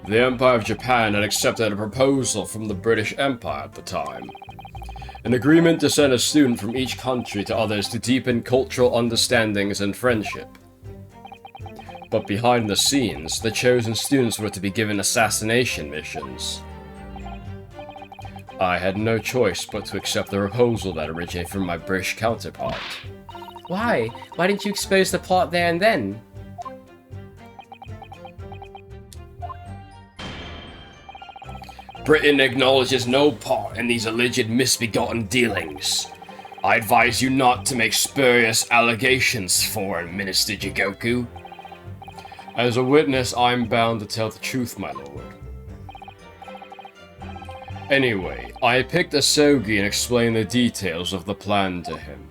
The Empire of Japan had accepted a proposal from the British Empire at the time. An agreement to send a student from each country to others to deepen cultural understandings and friendship. But behind the scenes, the chosen students were to be given assassination missions. I had no choice but to accept the proposal that originated from my British counterpart. Why? Why didn't you expose the plot there and then? Britain acknowledges no part in these alleged misbegotten dealings. I advise you not to make spurious allegations, Foreign Minister Jigoku. As a witness, I'm bound to tell the truth, my lord. Anyway, I picked Asogi and explained the details of the plan to him.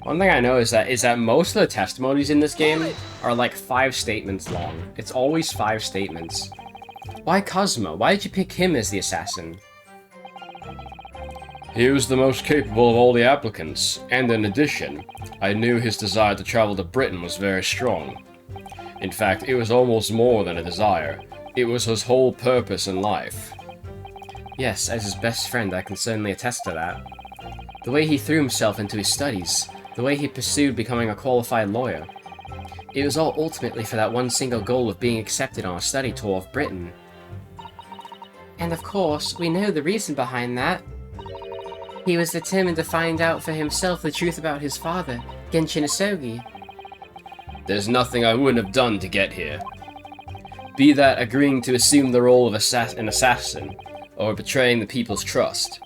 One thing I know is that most of the testimonies in this game are like 5 statements long. It's always 5 statements. Why Cosmo? Why did you pick him as the assassin? He was the most capable of all the applicants, and in addition, I knew his desire to travel to Britain was very strong. In fact, it was almost more than a desire. It was his whole purpose in life. Yes, as his best friend, I can certainly attest to that. The way he threw himself into his studies, the way he pursued becoming a qualified lawyer. It was all ultimately for that one single goal of being accepted on a study tour of Britain. And of course, we know the reason behind that. He was determined to find out for himself the truth about his father, Genshin Asogi. There's nothing I wouldn't have done to get here. Be that agreeing to assume the role of an assassin, or betraying the people's trust.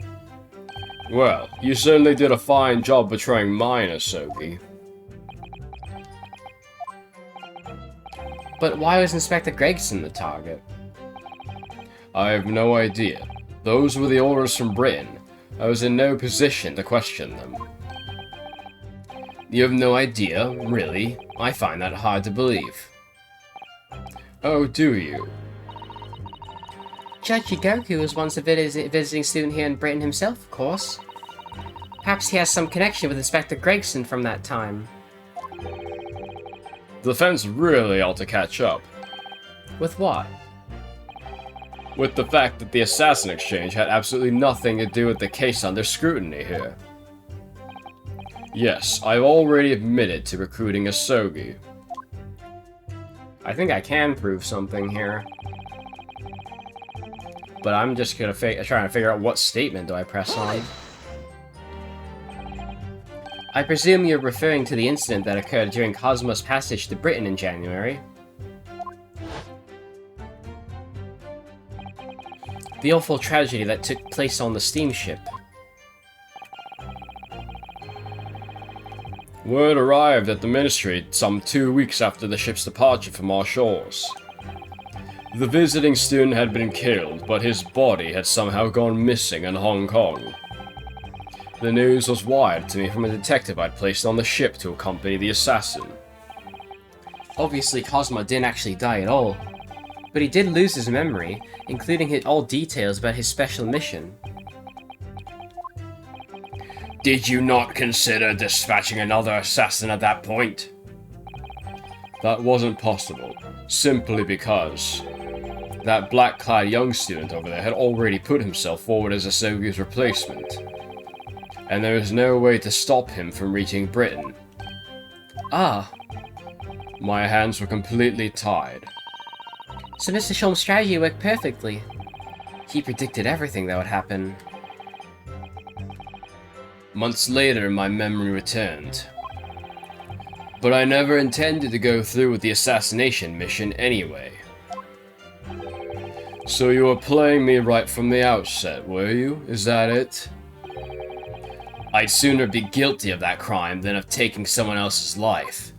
Well, you certainly did a fine job betraying mine, Asogi. But why was Inspector Gregson the target? I have no idea. Those were the orders from Britain. I was in no position to question them. You have no idea, really? I find that hard to believe. Oh, do you? Judge Jigoku was once a visiting student here in Britain himself, of course. Perhaps he has some connection with Inspector Gregson from that time. The defense really ought to catch up. With what? With the fact that the assassin exchange had absolutely nothing to do with the case under scrutiny here. Yes, I've already admitted to recruiting Asogi. I think I can prove something here. But I'm just gonna trying to figure out what statement do I press on. I presume you're referring to the incident that occurred during Cosmo's passage to Britain in January. The awful tragedy that took place on the steamship. Word arrived at the Ministry some 2 weeks after the ship's departure from our shores. The visiting student had been killed, but his body had somehow gone missing in Hong Kong. The news was wired to me from a detective I'd placed on the ship to accompany the assassin. Obviously, Cosmo didn't actually die at all, but he did lose his memory, including all details about his special mission. Did you not consider dispatching another assassin at that point? That wasn't possible, simply because that black-clad young student over there had already put himself forward as Asogi's replacement, and there was no way to stop him from reaching Britain. Ah, My hands were completely tied. so Mr. Sholm's strategy worked perfectly. He predicted everything that would happen. Months later, my memory returned. But I never intended to go through with the assassination mission anyway. So you were playing me right from the outset, were you? Is that it? I'd sooner be guilty of that crime than of taking someone else's life.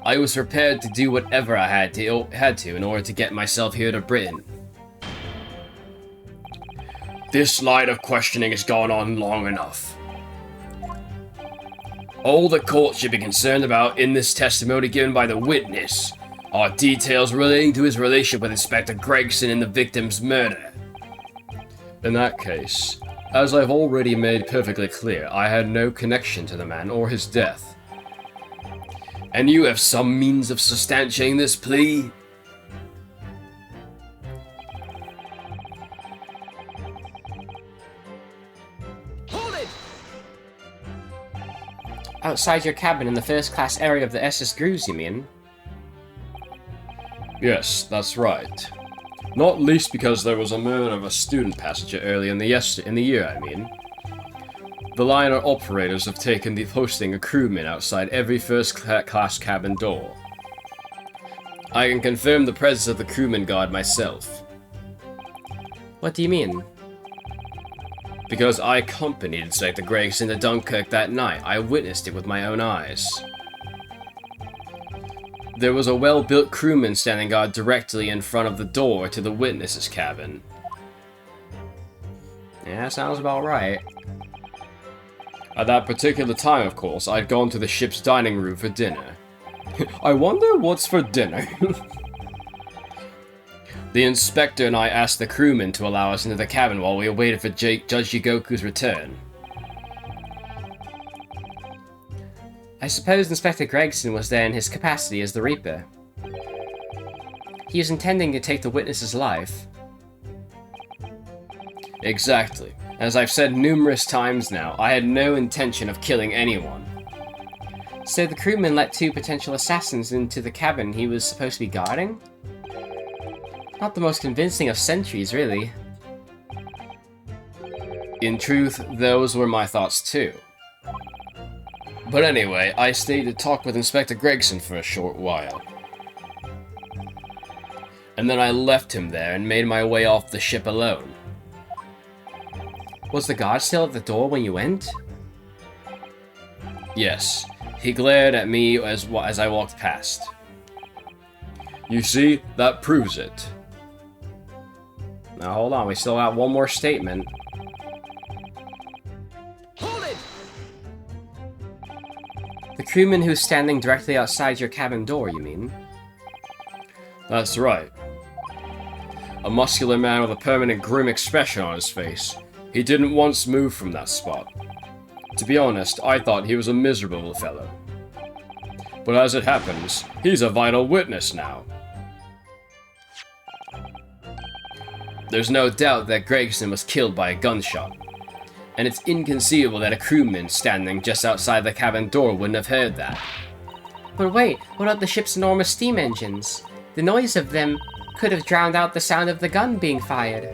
I was prepared to do whatever I had to in order to get myself here to Britain. This line of questioning has gone on long enough. All the court should be concerned about in this testimony given by the witness are details relating to his relationship with Inspector Gregson in the victim's murder. In that case, as I've already made perfectly clear, I had no connection to the man or his death. And you have some means of substantiating this plea? Hold it! Outside your cabin in the first-class area of the SS Grooves, you mean? Yes, that's right. Not least because there was a murder of a student passenger early in the year, I mean. The liner operators have taken the posting of crewmen outside every first-class cabin door. I can confirm the presence of the crewman guard myself, What do you mean? because I accompanied Inspector Gregson to Dunkirk that night. I witnessed it with my own eyes. There was a well-built crewman standing guard directly in front of the door to the witness's cabin. Yeah, sounds about right. At that particular time, of course, I'd gone to the ship's dining room for dinner. I wonder what's for dinner. The inspector and I asked the crewman to allow us into the cabin while we waited for Judge Jigoku's return. I suppose Inspector Gregson was there in his capacity as the Reaper. He was intending to take the witness's life. Exactly. As I've said numerous times now, I had no intention of killing anyone. So the crewman let two potential assassins into the cabin he was supposed to be guarding? Not the most convincing of sentries, really. In truth, those were my thoughts too. But anyway, I stayed to talk with Inspector Gregson for a short while. And then I left him there and made my way off the ship alone. Was the guard still at the door when you went? Yes, he glared at me as I walked past. You see, that proves it. Now hold on, we still got one more statement. Hold it! The crewman who's standing directly outside your cabin door, you mean? That's right. A muscular man with a permanent grim expression on his face. He didn't once move from that spot. To be honest, I thought he was a miserable fellow. But as it happens, he's a vital witness now. There's no doubt that Gregson was killed by a gunshot, and it's inconceivable that a crewman standing just outside the cabin door wouldn't have heard that. But wait, what about the ship's enormous steam engines? The noise of them could have drowned out the sound of the gun being fired.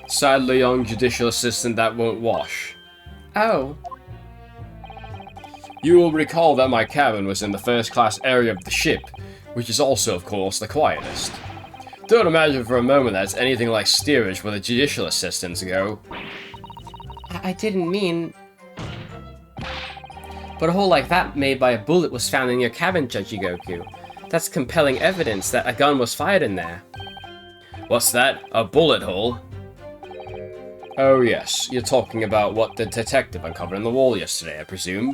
Sadly, young judicial assistant, that won't wash. Oh. You will recall that my cabin was in the first-class area of the ship, which is also, of course, the quietest. Don't imagine for a moment that's anything like steerage where the judicial assistants go. I didn't mean... But a hole like that made by a bullet was found in your cabin, Judge Jigoku. That's compelling evidence that a gun was fired in there. What's that? A bullet hole? Oh yes, you're talking about what the detective uncovered on the wall yesterday, I presume?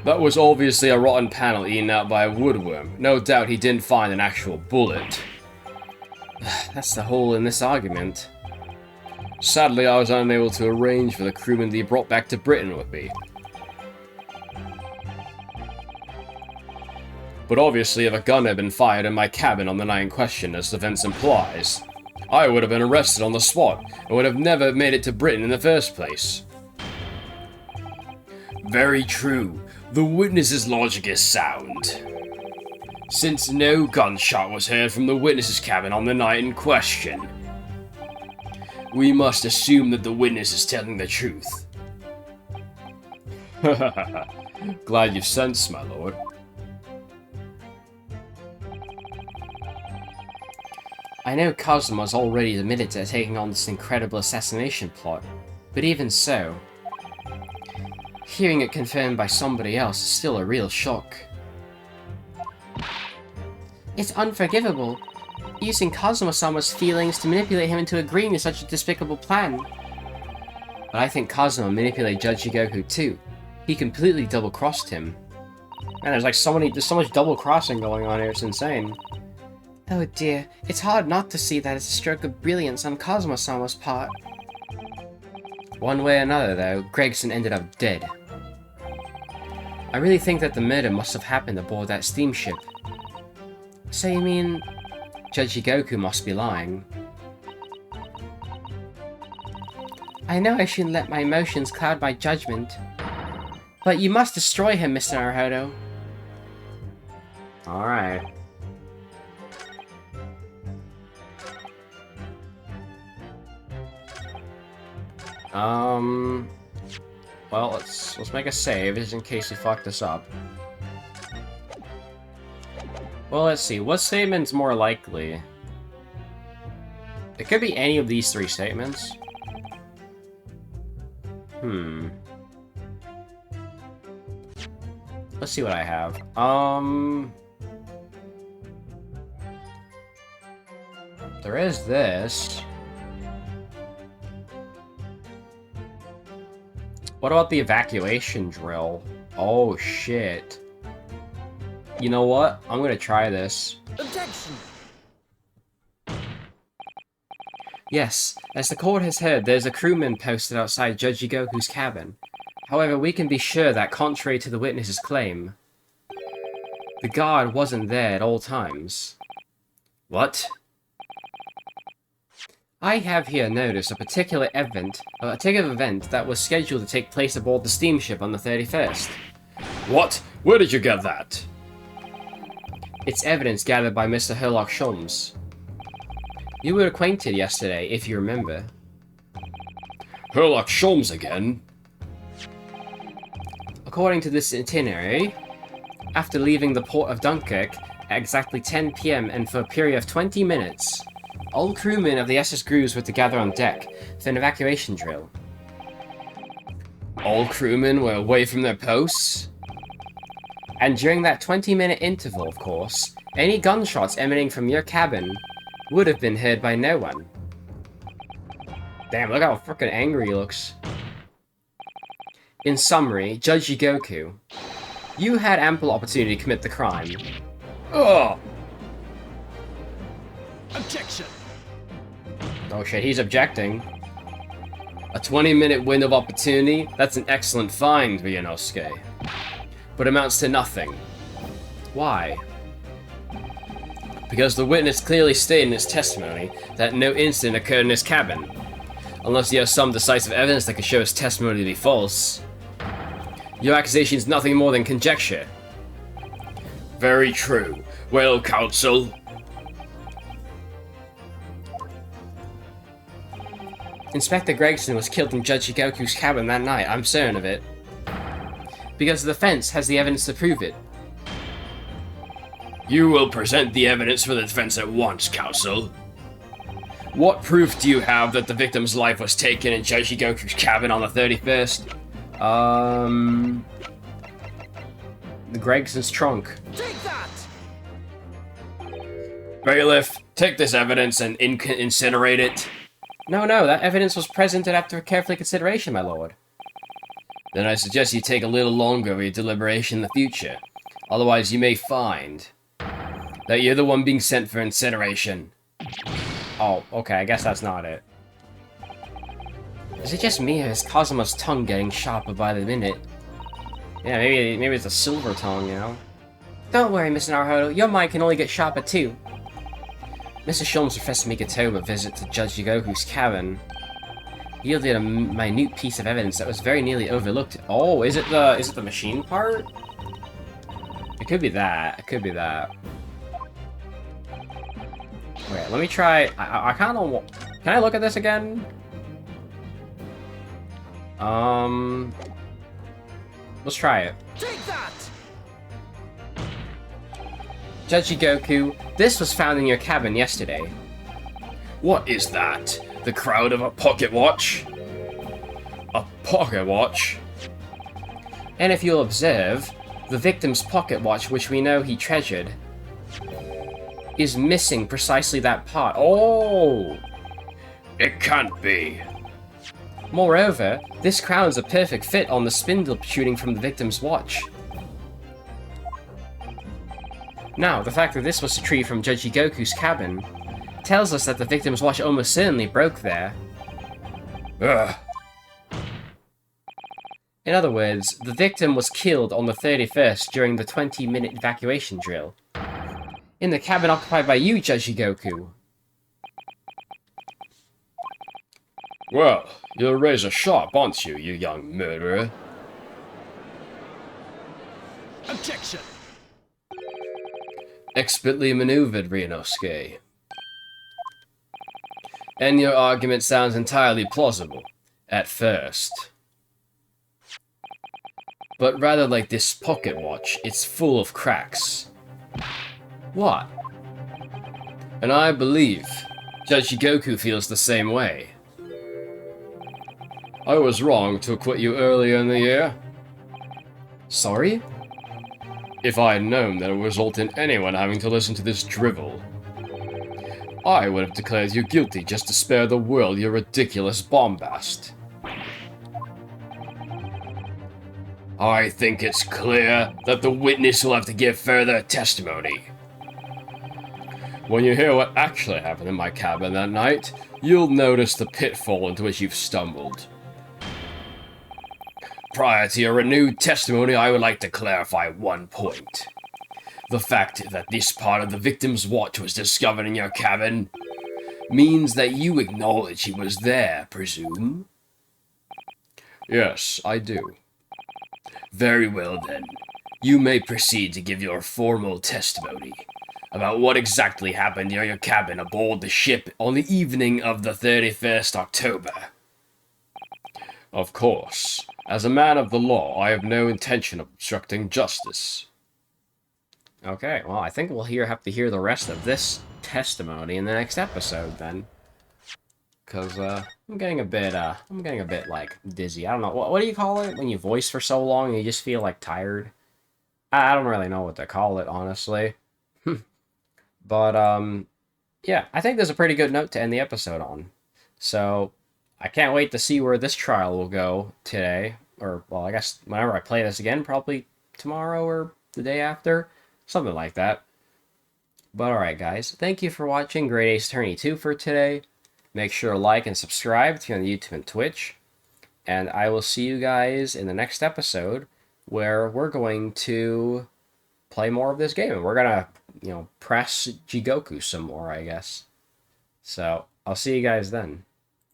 That was obviously a rotten panel eaten out by a woodworm. No doubt he didn't find an actual bullet. That's the hole in this argument. Sadly, I was unable to arrange for the crewman to be brought back to Britain with me. But obviously, if a gun had been fired in my cabin on the night in question, as the fence implies, I would have been arrested on the spot, and would have never made it to Britain in the first place. Very true. The witness's logic is sound. Since no gunshot was heard from the witness's cabin on the night in question, we must assume that the witness is telling the truth. Glad you've sensed, my lord. I know Cosmo's already admitted to taking on this incredible assassination plot, but even so, hearing it confirmed by somebody else is still a real shock. It's unforgivable. Using Cosmo-sama's feelings to manipulate him into agreeing to such a despicable plan. But I think Cosmo manipulated Judge Goku too. He completely double-crossed him. Man, there's so much double-crossing going on here, it's insane. Oh dear, it's hard not to see that it's a stroke of brilliance on Cosmo-sama's part. One way or another, though, Gregson ended up dead. I really think that the murder must have happened aboard that steamship. So you mean... Judge Goku must be lying. I know I shouldn't let my emotions cloud my judgment. But you must destroy him, Mr. Naruhodo. Alright. Well, let's make a save, just in case we fuck this up. Well, let's see. What statement's more likely? It could be any of these three statements. Let's see what I have. There is this. What about the evacuation drill? Oh, shit. You know what? I'm gonna try this. Objection! Yes, as the court has heard, there's a crewman posted outside Judge Goku's cabin. However, we can be sure that, contrary to the witness's claim, the guard wasn't there at all times. What? I have here noticed a particular event that was scheduled to take place aboard the steamship on the 31st. What? Where did you get that? It's evidence gathered by Mr. Herlock Sholmes. You were acquainted yesterday, if you remember. Herlock Sholmes again? According to this itinerary, after leaving the port of Dunkirk at exactly 10 PM and for a period of 20 minutes, all crewmen of the SS Grooves were to gather on deck for an evacuation drill. All crewmen were away from their posts? And during that 20-minute interval, of course, any gunshots emanating from your cabin would have been heard by no one. Damn, look how freaking angry he looks. In summary, Judge Goku, you had ample opportunity to commit the crime. Ugh! Objection! Oh shit, he's objecting. A 20-minute window of opportunity? That's an excellent find, Ryunosuke. But amounts to nothing. Why? Because the witness clearly stated in his testimony that no incident occurred in his cabin. Unless you have some decisive evidence that could show his testimony to be false. Your accusation is nothing more than conjecture. Very true. Well, counsel. Inspector Gregson was killed in Judge Goku's cabin that night, I'm certain of it. Because the defense has the evidence to prove it. You will present the evidence for the defense at once, counsel. What proof do you have that the victim's life was taken in Judge Goku's cabin on the 31st? The Gregson's trunk. Take that! Bailiff, take this evidence and incinerate it. No, that evidence was presented after careful consideration, my lord. Then I suggest you take a little longer with your deliberation in the future. Otherwise, you may find that you're the one being sent for incineration. Oh, okay, I guess that's not it. Is it just me, or is Kazuma's tongue getting sharper by the minute? Yeah, maybe it's a silver tongue, you know? Don't worry, Mr. Naruhodo, your mind can only get sharper too. Mr. Shulman's Professor Migatoba visit to Judge Jigoku's cabin yielded a minute piece of evidence that was very nearly overlooked. Oh, is it the machine part? It could be that. It could be that. Wait, let me try. I kind of. Can I look at this again? Let's try it. Take that! Judge Jigoku, this was found in your cabin yesterday. What is that? The crowd of a pocket watch? A pocket watch? And if you'll observe, the victim's pocket watch, which we know he treasured, is missing precisely that part. Oh! It can't be. Moreover, this crown's a perfect fit on the spindle protruding from the victim's watch. Now, the fact that this was retrieved from Judge Jigoku's cabin tells us that the victim's watch almost certainly broke there. Ugh. In other words, the victim was killed on the 31st during the 20-minute evacuation drill. In the cabin occupied by you, Judge Jigoku. Well, you're razor sharp, aren't you, you young murderer? Objection! Expertly maneuvered, Ryunosuke. And your argument sounds entirely plausible, at first. But rather like this pocket watch, it's full of cracks. What? And I believe Judge Jigoku feels the same way. I was wrong to acquit you earlier in the year. Sorry? If I had known that it would result in anyone having to listen to this drivel, I would have declared you guilty just to spare the world your ridiculous bombast. I think it's clear that the witness will have to give further testimony. When you hear what actually happened in my cabin that night, you'll notice the pitfall into which you've stumbled. Prior to your renewed testimony, I would like to clarify one point. The fact that this part of the victim's watch was discovered in your cabin means that you acknowledge he was there, presume? Yes, I do. Very well then. You may proceed to give your formal testimony about what exactly happened near your cabin aboard the ship on the evening of the 31st October. Of course. As a man of the law, I have no intention of obstructing justice. Okay, well, I think we'll have to hear the rest of this testimony in the next episode, then. Because, I'm getting a bit, like, dizzy. I don't know, what do you call it when you voice for so long and you just feel, like, tired? I don't really know what to call it, honestly. But, yeah, I think there's a pretty good note to end the episode on. So, I can't wait to see where this trial will go today. Or, well, I guess whenever I play this again, probably tomorrow or the day after. Something like that. But alright, guys. Thank you for watching Great Ace Attorney 2 for today. Make sure to like and subscribe to me on YouTube and Twitch. And I will see you guys in the next episode where we're going to play more of this game. And we're going to, press Jigoku some more, I guess. So, I'll see you guys then.